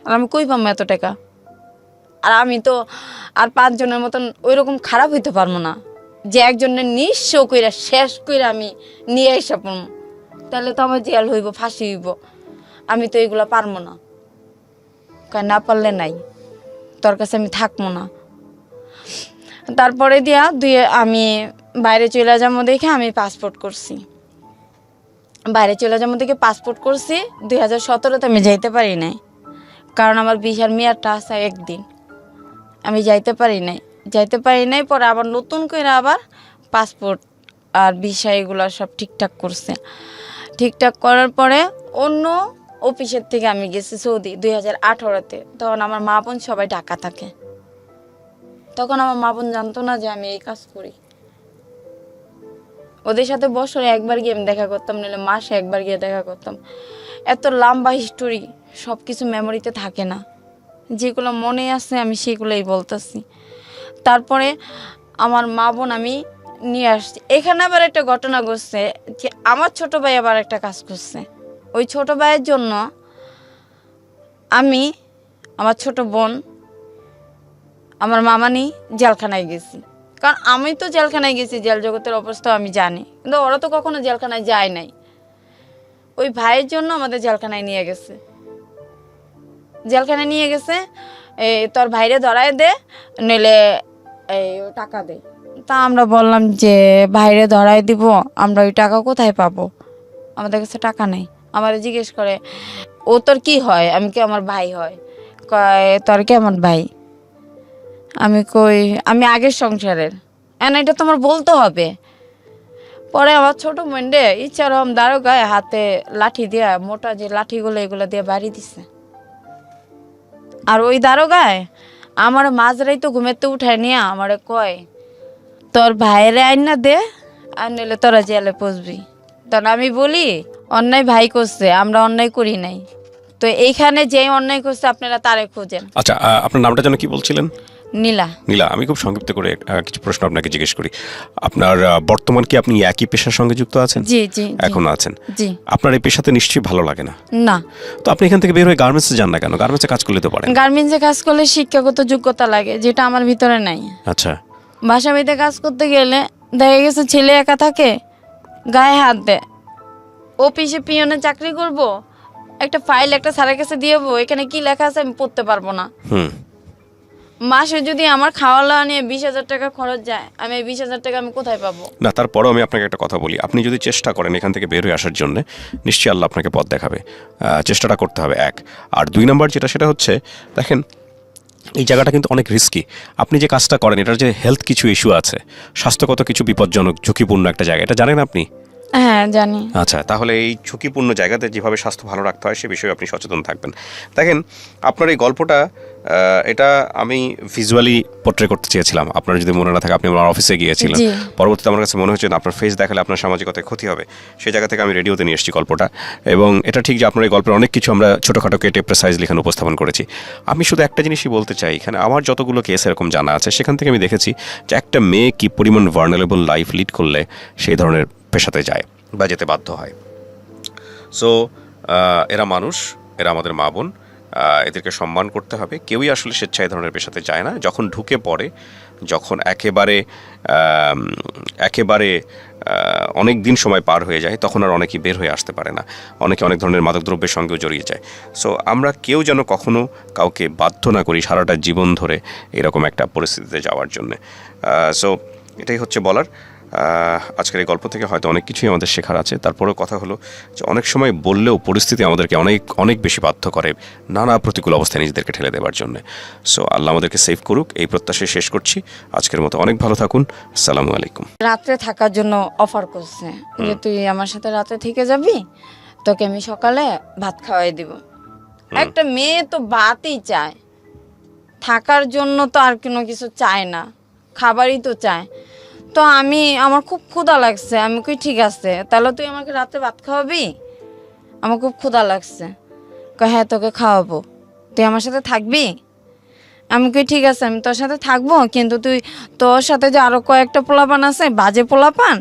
আর আমি কই পাবো এত টাকা? আর আমি তো আর 5 জনের মতন ওই রকম খারাপ হইতে পারবো না যে একজনের নিঃস্ব কইরা শেষ কইরা আমি নিয়ে এসে পড়বো, তাহলে তো আমার জেল হইব, ফাঁসি হইব। আমি তো এগুলো পারবো না। না পারলে নাই, তোর কাছে আমি থাকবো না। তারপরে দিয়া আমি বাইরে চলে যাবো দেখে আমি পাসপোর্ট করছি। বাইরে চলে যাবো দেখে পাসপোর্ট করছি। 2017-তে আমি যাইতে পারি নাই, কারণ আমার ভিসার মেয়াদটা আছে 1 দিন। আমি যাইতে পারি নাই। পরে আবার নতুন করে আবার পাসপোর্ট আর ভিসা এগুলো সব ঠিকঠাক করছে। ঠিকঠাক করার পরে অন্য অফিসের থেকে আমি গেছি সৌদি 2018-তে। তখন আমার মা বোন সবাই ঢাকা থাকে। তখন আমার মা বোন জানতো না যে আমি এই কাজ করি। ওদের সাথে বছরে একবার গিয়ে আমি দেখা করতাম, নাহলে মাসে একবার গিয়ে দেখা করতাম। এত লম্বা হিস্টোরি, সব কিছু মেমোরিতে থাকে না, যেগুলো মনে আছে আমি সেগুলোই বলতেছি। তারপরে আমার মা বোন আমি নিয়ে আসছি। এখানে আবার একটা ঘটনা ঘটছে যে আমার ছোট ভাই আবার একটা কাজ করছে। ওই ছোট ভাইয়ের জন্য আমি, আমার ছোট বোন, আমার মামানি জেলখানায় গেছি। কারণ আমি তো জেলখানায় গেছি, জেল জগতের অবস্থা আমি জানি, কিন্তু ওরা তো কখনো জেলখানায় যায় নাই। ওই ভাইয়ের জন্য আমাদের জেলখানায় নিয়ে গেছে। জেলখানায় নিয়ে গেছে, তোর ভাইরে ধরায় দে, নইলে টাকা দে। তা আমরা বললাম যে ভাইরে ধরায় দিব, আমরা ওই টাকা কোথায় পাবো? আমাদের কাছে টাকা নেই। আমার জিজ্ঞেস করে, ও তোর কি হয়? আমি কি আমার ভাই হয়? কয় তোর কেমন ভাই? আমি কই আমি আগের সংসারের। এটা তোমার বলতে হবে। পরে আমার ছোট বোনরে ইচ্ছারম দারোগায় হাতে লাঠি দিয়া, মোটা যে লাঠিগুলো এগুলো দিয়ে বাড়ি দিছে। আর ওই দারোগায় আমার মাঝরাই তো ঘুমেতে উঠায় নিয়ে আমারে কয়, তোর ভাইয়েরে আইনা দে, আর নইলে তোরা জেলে পচবি। তখন আমি বলি, অন্যায় ভাই করছে, আমরা অন্যায় করি নাই। তো এইখানে যেই অন্যায় করছে আপনারা তারে খোঁজেন। আচ্ছা, আপনার নামটা যেন কি বলছিলেন? নীলা। নীলা, আমি খুব সংক্ষিপ্ত করে কিছু প্রশ্ন আপনাকে জিজ্ঞেস করি। আপনার বর্তমান কি আপনি একই পেশার সঙ্গে যুক্ত আছেন? জি জি এখনো আছেন? জি। আপনার এই পেশাতে নিশ্চয়ই ভালো লাগে না? না। তো আপনি এখান থেকে বের হয়ে গার্মেন্টসে যান না কেন? গার্মেন্টসে কাজ করলে তো পারেন। গার্মেন্টসে কাজ করলে শিক্ষাগত যোগ্যতা লাগে, যেটা আমার ভিতরে নাই। আচ্ছা। বাসা বাড়িতে কাজ করতে গেলে দেখা গেছে ছেলে একা থাকে, গায়ে হাত দেয়। অফিসে পিয়নে চাকরি করব, একটা ফাইল একটা স্যারের কাছে দিয়ে যাবো, এখানে কি লেখা আছে আমি পড়তে পারবো না। মাসে যদি আমার খাওয়া দাওয়া নিয়ে 20,000 টাকা খরচ যায়, আমি এই 20,000 টাকা আমি কোথায় পাবো? না, তারপরেও আমি আপনাকে একটা কথা বলি, আপনি যদি চেষ্টা করেন এখান থেকে বের হয়ে আসার জন্য, নিশ্চয়ই আল্লাহ আপনাকে পথ দেখাবে। চেষ্টাটা করতে হবে, 1। আর 2 নাম্বার যেটা, সেটা হচ্ছে দেখেন এই জায়গাটা কিন্তু অনেক রিস্কি। আপনি যে কাজটা করেন এটার যে হেলথ কিছু ইস্যু আছে, স্বাস্থ্যগত কিছু বিপজ্জনক ঝুঁকিপূর্ণ একটা জায়গা, এটা জানেন আপনি? হ্যাঁ জানি। আচ্ছা, তাহলে এই ঝুঁকিপূর্ণ জায়গাতে যেভাবে স্বাস্থ্য ভালো রাখতে হয় সে বিষয়ে আপনি সচেতন থাকবেন। দেখেন, আপনার এই গল্পটা এটা আমি ভিজুয়ালি পোর্ট্রে করতে চেয়েছিলাম। আপনার যদি মনে না থাকে, আপনি আমার অফিসে গিয়েছিলেন, জি। পরবর্তীতে আমার কাছে মনে হচ্ছে না আপনার ফেস দেখালে আপনার সামাজিকতায় ক্ষতি হবে, সেই জায়গা থেকে আমি রেডিওতে নিয়ে এসেছি গল্পটা। এবং এটা ঠিক যে আপনার এই গল্পের অনেক কিছু আমরা ছোটোখাটো কেটে প্রেসাইজ লিখানো উপস্থাপন করেছি। আমি শুধু একটা জিনিসই বলতে চাই, এখানে আমার যতগুলো কেস এরকম জানা আছে সেখান থেকে আমি দেখেছি যে একটা মেয়ে কী পরিমাণ ভার্নারেবল লাইফ লিড করলে সেই ধরনের পেশাতে যায় বা যেতে বাধ্য হয়। সো এরা মানুষ, এরা আমাদের মা বোন, এদেরকে সম্মান করতে হবে। কেউই আসলে স্বেচ্ছায় ধরনের পেশাতে যায় না। যখন ঢুকে পড়ে, যখন একেবারে অনেক দিন সময় পার হয়ে যায়, তখন আর অনেকেই বের হয়ে আসতে পারে না। অনেকে অনেক ধরনের মাদকদ্রব্যের সঙ্গেও জড়িয়ে যায়। সো আমরা কেউ যেন কখনো কাউকে বাধ্য না করি সারাটা জীবন ধরে এরকম একটা পরিস্থিতিতে যাওয়ার জন্যে। সো এটাই হচ্ছে বলার। আজকের এই গল্প থেকে হয়তো অনেক কিছুই আমাদের শেখার আছে। তারপরেও কথা হলো যে অনেক সময় বললেও পরিস্থিতি আমাদেরকে অনেক অনেক বেশি বাধ্য করে নানা প্রতিকূল অবস্থায় নিজেদেরকে ঠেলে দেওয়ার জন্য। সো আল্লাহ আমাদেরকে সেভ করুক, এই প্রত্যাশায় শেষ করছি। আজকের মতো অনেক ভালো থাকুন। আসসালামু আলাইকুম। রাত্রে থাকার জন্য অফার করছে যে তুই আমার সাথে রাতে থেকে যাবি, তোকে আমি সকালে ভাত খাওয়াই দিব। একটা মেয়ে তো ভাতই চায়, থাকার জন্য তো আর কোনো কিছু চায় না, খাবারই তো চায়। তো আমার খুব ক্ষুধা লাগছে, আমি কই ঠিক আছে, তাহলে তুই আমাকে রাতে ভাত খাওয়াবি, আমার খুব ক্ষুধা লাগছে। কয় হ্যাঁ তোকে খাওয়াবো, তুই আমার সাথে থাকবি। আমি কই ঠিক আছে, আমি তোর সাথে থাকবো, কিন্তু তুই তোর সাথে যে আরো কয়েকটা পোলাপান আছে, বাজে পোলাপান,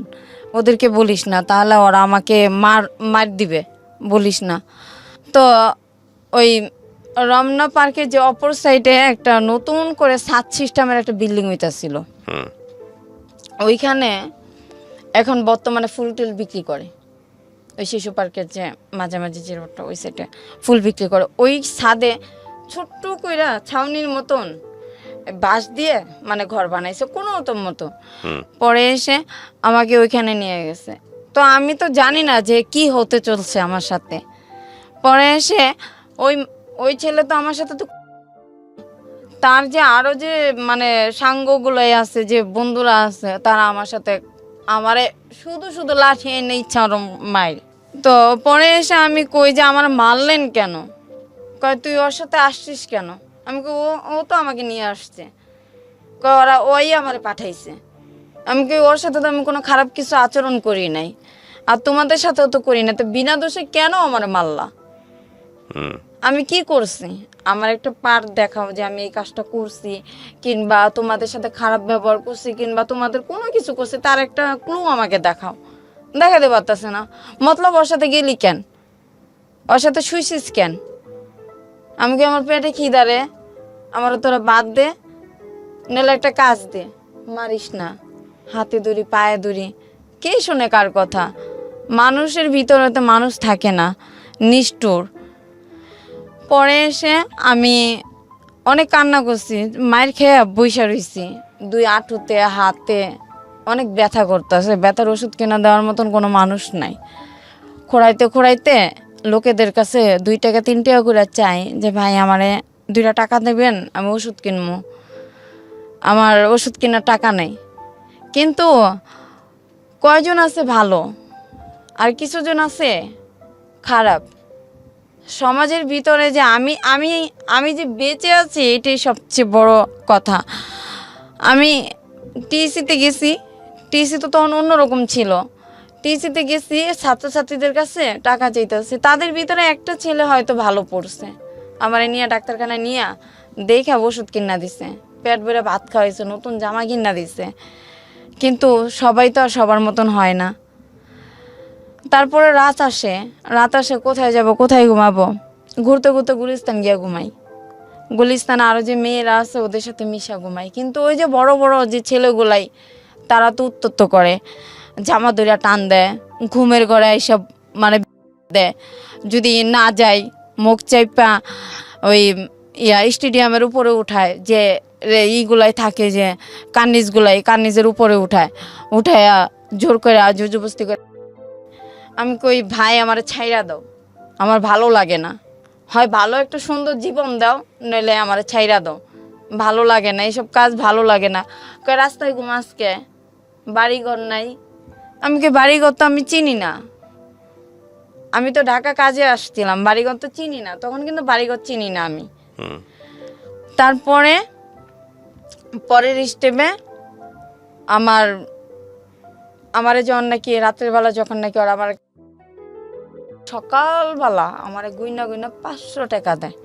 ওদেরকে বলিস না, তাহলে ওরা আমাকে মার দিবে, বলিস না। তো ওই রমনা পার্কের যে অপর সাইডে একটা নতুন করে সাত সিস্টেমের একটা বিল্ডিং হইতাছিল, ওইখানে এখন বর্তমানে ফুল টুল বিক্রি করে। ওই শিশু পার্কের যে মাঝামাঝি যে রোডটা, ওই সাইডে ফুল বিক্রি করে। ওই ছাদে ছোট্ট কইরা ছাউনির মতন বাঁশ দিয়ে মানে ঘর বানাইছে কোনো মতো। পরে এসে আমাকে ওইখানে নিয়ে গেছে। তো আমি তো জানি না যে কি হতে চলছে আমার সাথে। পরে এসে ওই ছেলে তো আমার সাথে তো, তার যে আরো যে মানে সাঙ্গগুলোই আছে, যে বন্ধুরা আছে, তারা আমার সাথে আমারে শুধু শুধু লাঠি এনে ইচ্ছা মাইর। তো পরে এসে আমি কই যে আমার মারলেন কেন? কয় তুই ওর সাথে আসছিস কেন? আমি কই ও তো আমাকে নিয়ে আসছে। কয় ওই আমারে পাঠাইছে। আমি কই ওর সাথে তো আমি কোনো খারাপ কিছু আচরণ করি নাই, আর তোমাদের সাথেও তো করি না, তো বিনা দোষে কেন আমারে মারলা? আমি কি করছি? আমার একটা পার্ট দেখাও যে আমি এই কাজটা করছি, কিংবা তোমাদের সাথে খারাপ ব্যবহার করছি, কিংবা তোমাদের কোনো কিছু করছি, তার একটা ক্লু আমাকে দেখাও। দেখাতে পারতেছে না। মতলব ওর সাথে গেলি কেন? ওর সাথে শুইছিস কেন? আমি কি আমার পেটে খিদারে? আমার তোরা বাদ দে, নাহলে একটা কাজ দে, মারিস না। হাতে ধরি, পায়ে ধরি, কে শোনে কার কথা? মানুষের ভিতরে তো মানুষ থাকে না, নিষ্ঠুর। পরে এসে আমি অনেক কান্না করছি, মায়ের খেয়ে বইসা রইছি, দুই আঁটুতে হাতে অনেক ব্যথা করতেছে। ব্যথার ওষুধ কিনা দেওয়ার মতন কোনো মানুষ নাই। খোঁড়াইতে লোকেদের কাছে 2 টাকা 3 টাকা করে চাই যে ভাই আমারে 2টা টাকা দেবেন, আমি ওষুধ কিনবো। আমার ওষুধ কেনার টাকা নেই। কিন্তু কয়জন আছে ভালো, আর কিছুজন আছে খারাপ। সমাজের ভিতরে যে আমি যে বেঁচে আছি, এটাই সবচেয়ে বড় কথা। আমি টিসিতে গেছি, টিসি তো তখন অন্যরকম ছিল। টিসিতে গেছি, ছাত্রছাত্রীদের কাছে টাকা চাইতেছি, তাদের ভিতরে একটা ছেলে হয়তো ভালো পড়ছে, আমার নিয়ে ডাক্তারখানায় নিয়ে দেখা ওষুধ কিনা দিছে, পেট ভরে ভাত খাওয়াইছে, নতুন জামা কিনা দিছে। কিন্তু সবাই তো আর সবার মতন হয় না। তারপরে রাত আসে, কোথায় যাব, কোথায় ঘুমাবো? ঘুরতে ঘুরতে গুলিস্তান গিয়া ঘুমাই। গুলিস্তানে আরও যে মেয়েরা আছে ওদের সাথে মিশা ঘুমাই। কিন্তু ওই যে বড় বড় যে ছেলেগুলাই, তারা তো উত্তপ্ত করে, জামা দইরা টান দেয়, ঘুমের ঘরে এইসব মানে দেয়। যদি না যাই, মুখ চাইপা ওই স্টেডিয়ামের উপরে উঠায়, যে ইগুলাই থাকে যে কার্নিজের উপরে উঠায় জোর করে জবরদস্তি করে। আমি কই ভাই আমার ছাইরা দাও, আমার ভালো লাগে না, হয় ভালো একটা সুন্দর জীবন দাও, নইলে আমার ছাইরা দাও, ভালো লাগে না, এইসব কাজ ভালো লাগে না। কই রাস্তায় ঘুমাসকে, বাড়ি ঘর নাই, আমি কি বাড়িঘর তো আমি চিনি না, আমি তো ঢাকা কাজে আসছিলাম, বাড়িঘর তো চিনি না, তখন কিন্তু বাড়িঘর চিনি না আমি। হুম। তারপরে পরের স্টেপে আমার আমারে যখন নাকি রাত্রের বেলা যখন নাকি ওরা আমার সকালবেলা আমার গুইনা গুইনা 500 টাকা দেয়,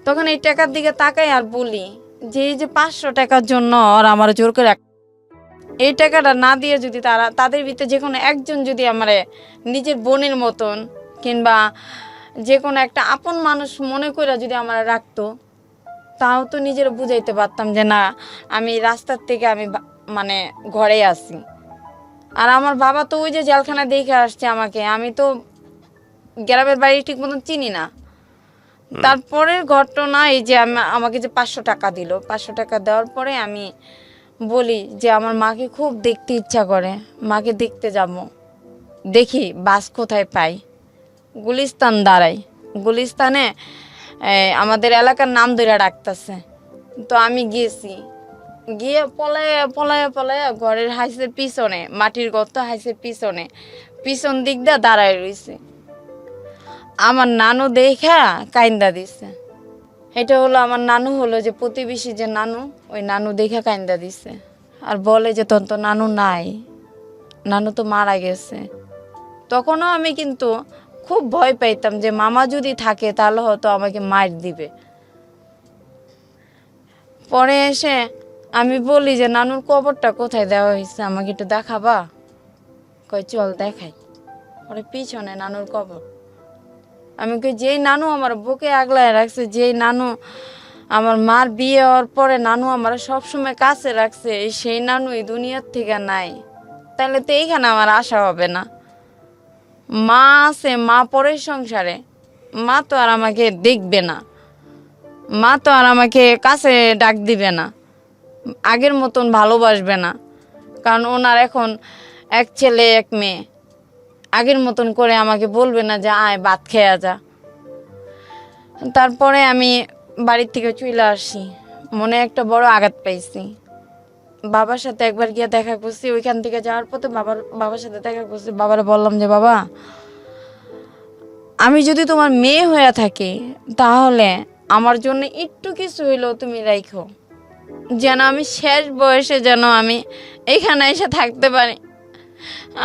তখন এই টাকার দিকে তাকাই আর বলি যে এই যে 500 টাকার জন্য ওরা আমার জোর করে এই টাকাটা না দিয়ে যদি তাদের ভিতরে যে কোনো একজন যদি আমারে নিজের বোনের মতন কিংবা যে কোনো একটা আপন মানুষ মনে করে যদি আমার রাখতো, তাও তো নিজের বুঝাইতে পারতাম যে না আমি রাস্তার থেকে আমি মানে ঘরে আসি। আর আমার বাবা তো ওই যে জেলখানা দেখে আসছে আমাকে, আমি তো গ্রামের বাড়ি ঠিক মতন চিনি না। তারপরের ঘটনা এই যে আমাকে যে 500 টাকা দিল, 500 টাকা দেওয়ার পরে আমি বলি যে আমার মাকে খুব দেখতে ইচ্ছা করে, মাকে দেখতে যাব, দেখি বাস কোথায় পাই। গুলিস্তান দাঁড়াই, গুলিস্তানে আমাদের এলাকার নাম ধরে ডাকতেছে। তো আমি গিয়েছি, গিয়ে পলায় পলায় পলায় ঘরের হাইসের পিছনে, মাটির গর্ত হাইসের পিছনে পিছন দিক দিয়ে দাঁড়ায় রয়েছে। আমার নানু দেখা কাইন্দা দিছে। এটা হলো আমার নানু, হলো যে প্রতিবেশী যে নানু, ওই নানু দেখা কাইন্দা দিছে আর বলে যে তোর তো নানু নাই, নানু তো মারা গেছে। তখনও আমি কিন্তু খুব ভয় পাইতাম যে মামা যদি থাকে তাহলে হয়তো আমাকে মার দিবে। পরে এসে আমি বলি যে নানুর কবরটা কোথায় দেওয়া হয়েছে, আমাকে একটু দেখাবা? কই চল দেখাই। পরে পিছনে নানুর কবর। আমি কই যেই নানু আমার বুকে আগলায় রাখছে, যেই নানু আমার মার বিয়ে হওয়ার পরে নানু আমার সবসময় কাছে রাখছে, সেই নানু এই দুনিয়ার থেকে নাই, তাহলে তো এইখানে আমার আশা হবে না। মা আছে, মা পরের সংসারে, মা তো আর আমাকে দেখবে না, মা তো আর আমাকে কাছে ডাক দিবে না, আগের মতন ভালোবাসবে না, কারণ ওনার এখন এক ছেলে এক মেয়ে, আগের মতন করে আমাকে বলবে না যে আয় ভাত খেয়ে যা। তারপরে আমি বাড়ির থেকে চলে আসি, মনে একটা বড় আঘাত পাইছি। বাবার সাথে একবার গিয়ে দেখা করছি, ওইখান থেকে যাওয়ার পথে বাবার সাথে দেখা করছি। বাবারে বললাম যে বাবা, আমি যদি তোমার মেয়ে হয়ে থাকি তাহলে আমার জন্য একটু কিছু হইলেও তুমি রাখো, যেন আমি শেষ বয়সে যেন আমি এখানে এসে থাকতে পারি।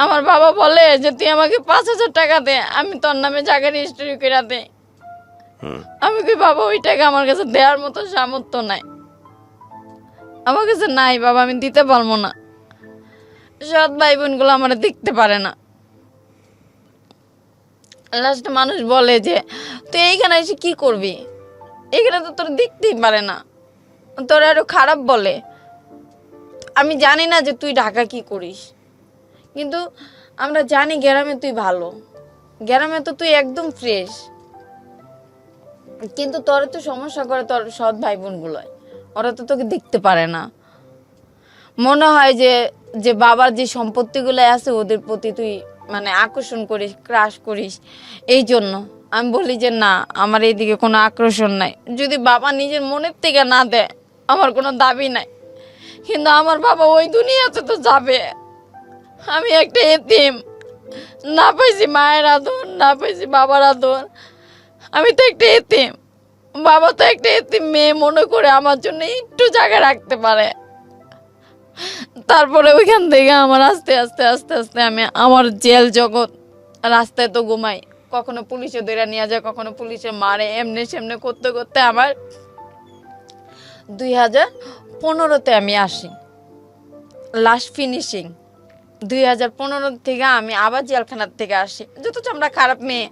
আমার বাবা বলে যে তুই আমাকে 5,000 টাকা দে, আমি তোর নামে জায়গা রেজিস্ট্রি করে দে। আমি কি বাবা ওই টাকা আমার কাছে দেওয়ার মতো সামর্থ্য নাই, আমার কাছে নাই বাবা, আমি দিতে পারবো না। সৎ ভাই বোনগুলো আমার দেখতে পারে না। লাস্টে মানুষ বলে যে তুই এইখানে এসে কি করবি, এখানে তো তোর দেখতেই পারে না, তোর আরো খারাপ বলে। আমি জানি না যে তুই ঢাকা কি করিস, কিন্তু আমরা জানি গ্রামে তুই ভালো, গ্রামে তো তুই একদম ফ্রেশ, কিন্তু তোর তো সমস্যা করে তোর সৎ ভাই বোনগুলো, ওরা তো তোকে দেখতে পারে না। মনে হয় যে যে বাবার যে সম্পত্তিগুলো আছে ওদের প্রতি তুই মানে আকর্ষণ করিস, ক্রাশ করিস। এই জন্য আমি বলি যে না, আমার এইদিকে কোনো আকর্ষণ নাই, যদি বাবা নিজের মনের থেকে না দেয় আমার কোনো দাবি নাই, কিন্তু আমার বাবা ওই দুনিয়াতে তো যাবে। আমি একটা এতিম, না পাইছি মায়ের আদর, না পাইছি বাবার আদর, আমি তো একটা এতিম। বাবা তো একটা এতিম মেয়ে মনে করে আমার জন্য একটু জায়গা রাখতে পারে। তারপরে ওইখান থেকে আমার আস্তে আস্তে আস্তে আস্তে আমি আমার জেল জগৎ, রাস্তায় তো ঘুমাই, কখনো পুলিশে ধরে নিয়ে যায়, কখনো পুলিশে মারে, এমনি সেমনি করতে করতে আমার 2015-তে আমি আসি লাস্ট ফিনিশিং। 2015 থেকে আমি আবার জেলখানার থেকে আসি। যথচ আমরা খারাপ মেয়ে,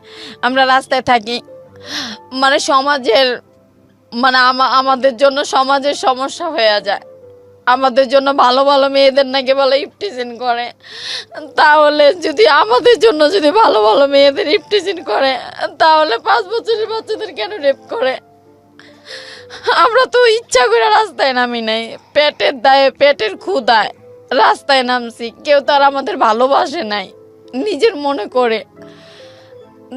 আমরা রাস্তায় থাকি, মানে সমাজের মানে আমাদের জন্য সমাজের সমস্যা হয়ে যায়। আমাদের জন্য ভালো ভালো মেয়েদের নাকি বলে ইফটিজিং করে, তাহলে যদি আমাদের জন্য যদি ভালো ভালো মেয়েদের ইফটিজিং করে, তাহলে 5 বছরের বাচ্চাদের কেন রেপ করে? আমরা তো ইচ্ছা করে রাস্তায় নামি নাই, পেটের দায়ে পেটের ক্ষুধায় রাস্তায় নামছি, কেউ তো আর আমাদের ভালোবাসে নাই, নিজের মনে করে।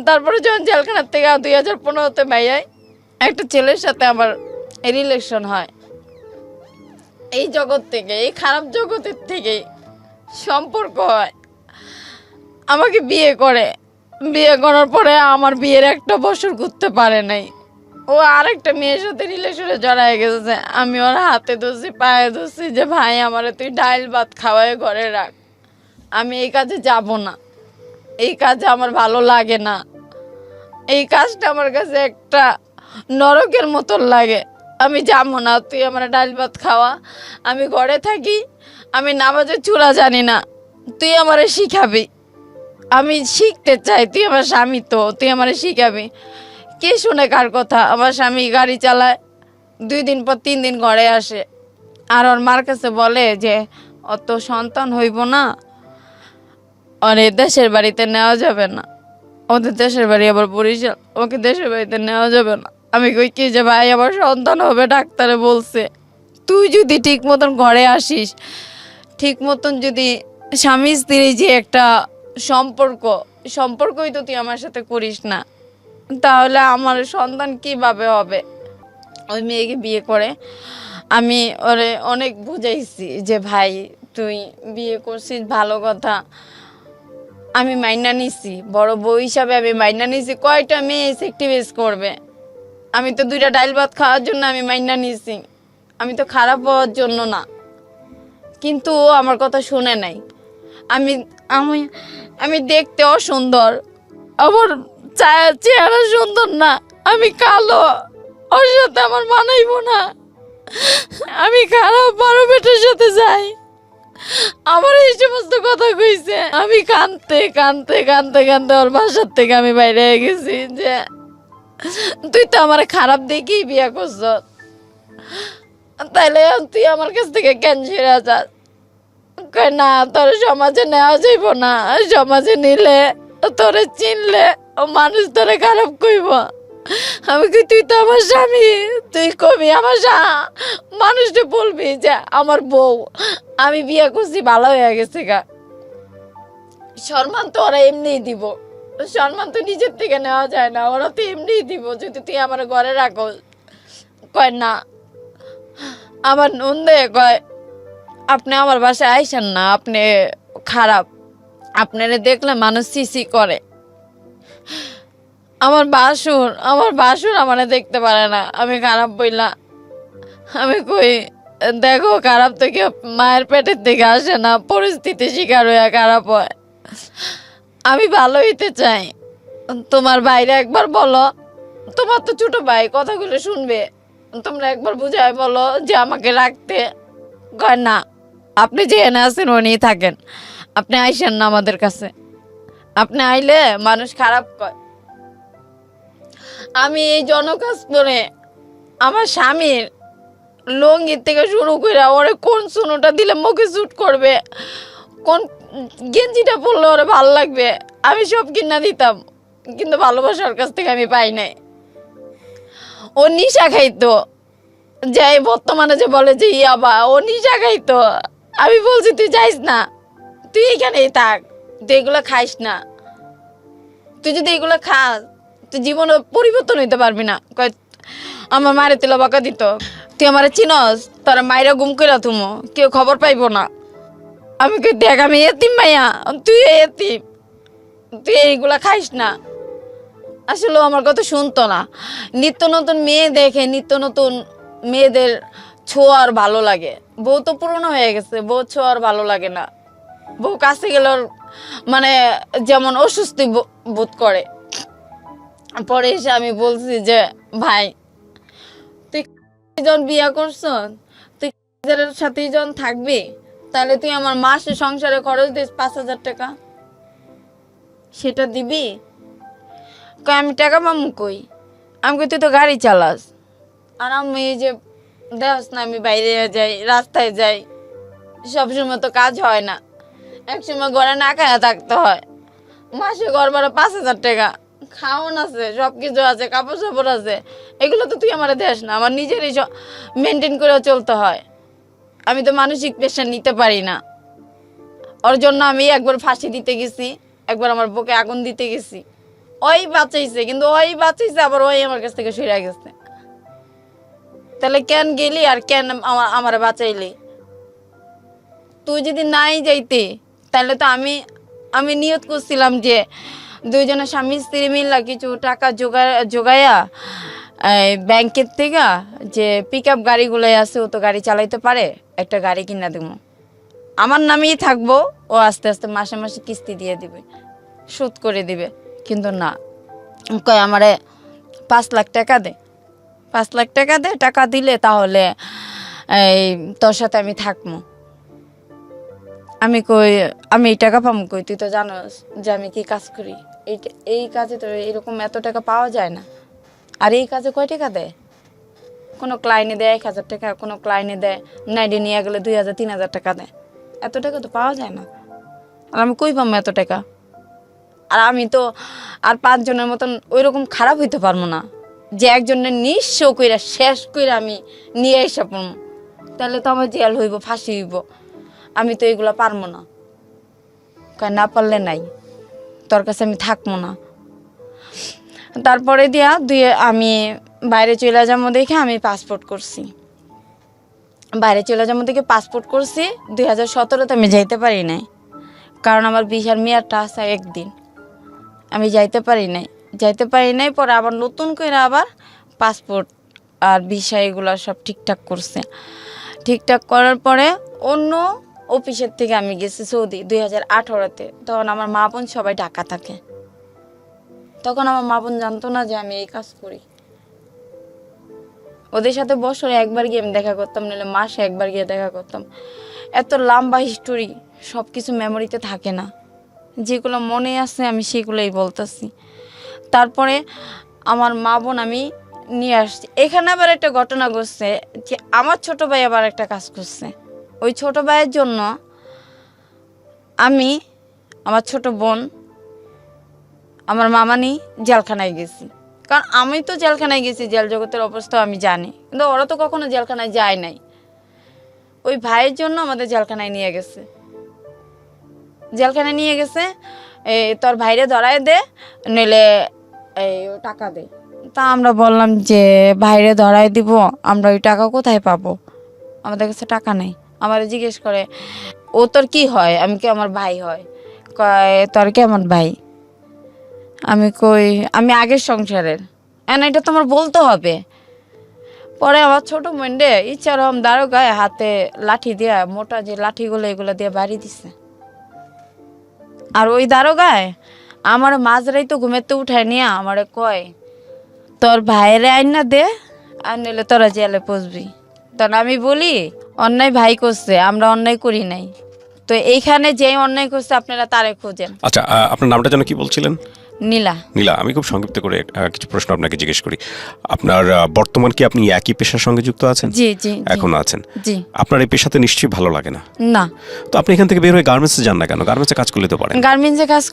তারপরে যখন জেলখানার থেকে 2015-তে ভাইয়াই একটা ছেলের সাথে আমার রিলেশন হয়, এই জগৎ থেকে, এই খারাপ জগতের থেকে সম্পর্ক হয়। আমাকে বিয়ে করে, বিয়ে করার পরে আমার বিয়ের 1 বছর করতে পারে নাই, ও আরেকটা মেয়ের সাথে রিলেশনে জড়ায় গেছে। আমি ওর হাতে ধরছি, পায়ে ধরছি যে ভাই আমারে তুই ডাইল ভাত খাওয়ায় ঘরে রাখ, আমি এই কাজে যাব না, এই কাজে আমার ভালো লাগে না, এই কাজটা আমার কাছে একটা নরকের মতন লাগে, আমি যাবো না, তুই আমার ডাল ভাত খাওয়া, আমি ঘরে থাকি, আমি নামাজের চূড়া জানি না, তুই আমারে শিখাবি, আমি শিখতে চাই, তুই আমার স্বামী, তো তুই আমারে শিখাবি। কে শুনে কার কথা? আমার স্বামী গাড়ি চালায়, 2 দিন পর 3 দিন ঘরে আসে, আর ওর মার কাছে বলে যে অত সন্তান হইব না, আর দেশের বাড়িতে নেওয়া যাবে না, ওদের দেশের বাড়ি আবার বরিশাল, ওকে দেশের বাড়িতে নেওয়া যাবে না। আমি কই কি যে ভাই আমার সন্তান হবে, ডাক্তারে বলছে, তুই যদি ঠিক মতন ঘরে আসিস, ঠিক মতন যদি স্বামী স্ত্রী যে একটা সম্পর্কই তো তুই আমার সাথে করিস না, তাহলে আমার সন্তান কিভাবে হবে? ওই মেয়েকে বিয়ে করে আমি ওরে অনেক বুঝাইছি যে ভাই তুই বিয়ে করছিস ভালো কথা, আমি মাইনা নিছি, বড় বউ হিসাবে আমি মাইনা নিছি, কয়টা মেয়ে সেক্টিভেস করবে? আমি তো 2টা ডাইল ভাত খাওয়ার জন্য আমি মাইনা নিছি, আমি তো খারাপ হওয়ার জন্য না। কিন্তু ও আমার কথা শুনে নাই। আমি আমি আমি দেখতেও সুন্দর, আমার চেহারা সুন্দর না, আমি কালো, ওর সাথে আমার মানাইব না, আমি খারাপ, বড় বেটার সাথে যাই, আমার এই সমস্ত কথা কইছে। আমি কানতে কানতে কানতে কানতে ওর বাসার থেকে আমি বাইরে হয়ে গেছি যে তুই তো আমার খারাপ দেখেই বিয়ে করছ, তাইলে তুই আমার কাছ থেকে কেন ছেড়ে যাস? কয় না, তোর সমাজে নেওয়া যাইব না, সমাজে নিলে তোরে চিনলে মানুষ তোরে খারাপ কইব। আমি কই তুই তো আমার স্বামী, তুই কবি আমার মানুষটা বলবি যে আমার বউ, আমি বিয়ে করছি ভালো হয়ে গেছে গা। সম্মান তো ওরা এমনিই দিব, সম্মান তো নিজের থেকে নেওয়া যায় না, ওরা তো এমনিই দিব যদি তুই আমার ঘরে রাখো। কয় না, আমার নন্দে কয় আপনি আমার বাসায় আইসেন না, আপনি খারাপ, আপনারে দেখলে মানুষ সিসি করে। আমার বাসুর আমারে দেখতে পারে না, আমি খারাপ বইলা। আমি কই দেখো, খারাপ তো কেউ মায়ের পেটের থেকে আসে না, পরিস্থিতি শিকার হয়ে খারাপ হয়। আমি ভালো হইতে চাই, তোমার বাইরে একবার বলো, তোমার তো ছোট ভাই কথাগুলো শুনবে, তোমরা একবার বুঝাই বলো যে আমাকে রাখতে। কয় না, আপনি যে এনে আছেন উনি থাকেন, আপনি আইসেন না আমাদের কাছে, আপনি আইলে মানুষ খারাপ কয়। আমি এই জনকাজ করে আমার স্বামীর লঙ্গির থেকে শুরু করে ওরে কোন সুনোটা দিলে মুখে স্যুট করবে, কোন গেঞ্জিটা পরলে ওরে ভালো লাগবে, আমি সব কিনা দিতাম, কিন্তু ভালোবাসার কাছ থেকে আমি পাই নাই। ও নিশা খাইতো, যে বর্তমানে যে বলে যে ইয়াবা, ও নিশা খাইতো। আমি বলছি তুই যাইস না, তুই এখানেই থাক, তুই এগুলো খাইস না, তুই যদি এগুলো খাস তুই জীবনে পরিবর্তন হইতে পারবি না। কয় আমার মারে তুলা বাঁকা দিত, তুই আমার চিনস, তোর মায়েরা গুম করে তুমো, কেউ খবর পাইব না। আমি কই দেখ আমি এতিম মাইয়া, তুই এতিম, তুই এইগুলা খাইস না। আসলে আমার কথা শুনতো না। নিত্য নতুন মেয়ে দেখে, নিত্য নতুন মেয়েদের ছোঁয়ার ভালো লাগে। বউ তো পুরনো হয়ে গেছে, বউ ছোঁয়ার ভালো লাগে না। বউ কাছে গেলে মানে যেমন অস্বস্তি বোধ করে। পরে এসে আমি বলছি যে ভাই তুই যখন বিয়া করছ, তুই সাথেই যখন থাকবি, তাহলে তুই আমার মাসে সংসারে খরচ দিস 5,000 টাকা, সেটা দিবি? কই আমি টাকা পামু কই? আমি কই তুই তো গাড়ি চালাস, আর আমি এই যে দেখ না আমি বাইরে যাই, রাস্তায় যাই, সবসময় তো কাজ হয় না, একসময় ঘরে না খায়া থাকতে হয়। মাসে ঘর ভাড়া 5,000 টাকা, খাওয়ান আছে, সব কিছু আছে, কাপড় চাপড় আছে, এগুলো তো তুই আমার দেশ না, আমার নিজেরই মেনটেন করে চলতে হয়। আমি তো মানসিক প্রেশার নিতে পারি না। ওর জন্য আমি একবার ফাঁসি দিতে গেছি, একবার আমার বুকে আগুন দিতে গেছি। ওই বাঁচাইছে, কিন্তু ওই বাঁচাইছে আবার ওই আমার কাছ থেকে সরে গেছে। তাহলে কেন গেলি আর কেন আমার বাঁচাইলি? তুই যদি নাই যাইতে, তাহলে তো আমি নিয়ত করছিলাম যে দুইজনের স্বামী স্ত্রী মিল্লা কিছু টাকা জোগাইয়া ব্যাংকের থেকে যে পিক আপ গাড়িগুলো আছে ও তো গাড়ি চালাইতে পারে, একটা গাড়ি কিনা দেবো, আমার নামেই থাকবো, ও আস্তে আস্তে মাসে মাসে কিস্তি দিয়ে দিবে, শোধ করে দিবে। কিন্তু না, কয় আমারে 5 লাখ টাকা দে, 5 লাখ টাকা দে, টাকা দিলে তাহলে এই তোর সাথে আমি থাকবো। আমি কই আমি এই টাকা পাবো কই, তুই তো জানোস যে আমি কি কাজ করি, এই কাজে তো এরকম এত টাকা পাওয়া যায় না। আর এই কাজে কয় টাকা দেয়? কোনো ক্লায়েন্টে দেয় 1000 টাকা, কোনো ক্লায়েন্টে দেয় নাইডে নিয়ে গেলে 2000 3000 টাকা দেয়, এত টাকা তো পাওয়া যায় না। আর আমি কই পাবো এত টাকা? আর আমি তো আর 5 জনের মতন ওই রকম খারাপ হইতে পারবো না যে একজনের নিঃস্ব কইরা শেষ কইরা আমি নিয়ে এসে পড়বো, তাহলে তো আমার জেল হইব, ফাঁসি হইব। আমি তো এগুলো পারবো না, কারণ না পারলে নাই, তোর কাছে আমি থাকবো না। তারপরে দিয়া আমি বাইরে চলে যাবো দেখে আমি পাসপোর্ট করছি, বাইরে চলে যাবো দেখে পাসপোর্ট করছি। 2017-তে আমি যাইতে পারি নাই, কারণ আমার ভিসার মেয়াদটা আছে 1 দিন, আমি যাইতে পারি নাই। পরে আবার নতুন করে আবার পাসপোর্ট আর ভিসা এগুলো সব ঠিকঠাক করছে। ঠিকঠাক করার পরে অন্য অফিসের থেকে আমি গেছি সৌদি 2018-তে। তখন আমার মা বোন সবাই ঢাকা থাকে, তখন আমার মা বোন জানতো না যে আমি এই কাজ করি। ওদের সাথে বছরে একবার গিয়ে আমি দেখা করতাম, নাহলে মাসে একবার গিয়ে দেখা করতাম। এত লম্বা হিস্টোরি, সব কিছু মেমোরিতে থাকে না, যেগুলো মনে আছে আমি সেগুলোই বলতেছি। তারপরে আমার মা বোন আমি নিয়ে আসছি। এখানে আবার একটা ঘটনা ঘটছে যে আমার ছোট ভাই আবার একটা কাজ করছে। ওই ছোট ভাইয়ের জন্য আমি, আমার ছোট বোন, আমার মামানি জেলখানায় গেছি। কারণ আমি তো জেলখানায় গেছি, জেল জগতের অবস্থা আমি জানি, কিন্তু ওরা তো কখনো জেলখানায় যায় নাই। ওই ভাইয়ের জন্য আমাদের জেলখানায় নিয়ে গেছে, জেলখানায় নিয়ে গেছে। তোর ভাইরে ধরায় দে, নইলে টাকা দে। তা আমরা বললাম যে ভাইরে ধরায় দিব, আমরা ওই টাকা কোথায় পাবো, আমাদের কাছে টাকা নেই। আমার জিজ্ঞেস করে ও তোর কি হয়, আমি কি আমার ভাই হয়, কয় তোর কি আমার ভাই। আমি কই আমি আগের সংসারের, এটা তোমার বলতে হবে। পরে আমার ছোট বোনরে ইচ্ছারম দারোগায় হাতে লাঠি দিয়া, মোটা যে লাঠিগুলো এগুলো দিয়ে বাড়ি দিছে। আর ওই দারোগায় আমার মাঝরাই তো ঘুমেতে উঠায় নিয়ে আমারে কয় তোর ভাইয়েরে আইনা দে, আর নিলে তোরা জেলে পচবি। তখন আমি বলি অন্যায় ভাই করছে, আমরা অন্যায় করি নাই, তো এইখানে যে অন্যায় করছে আপনারা তারে খোঁজেন। আচ্ছা, আপনার নামটা যেন কি বলছিলেন? নীলা। নীলা, আমি খুব সংক্ষিপ্ত করে কিছু প্রশ্ন আপনাকে জিজ্ঞেস করি। আপনার বর্তমান কি আপনি একই পেশার সঙ্গে যুক্ত আছেন? জি জি এখনো আছেন? জি। আপনার এই পেশাতে নিশ্চয়ই ভালো লাগে না? না। তো আপনি এখান থেকে বের হয়ে গার্মেন্টসে যান না কেন? গার্মেন্টসে কাজ করলে তো পারেন। গার্মেন্টসে কাজ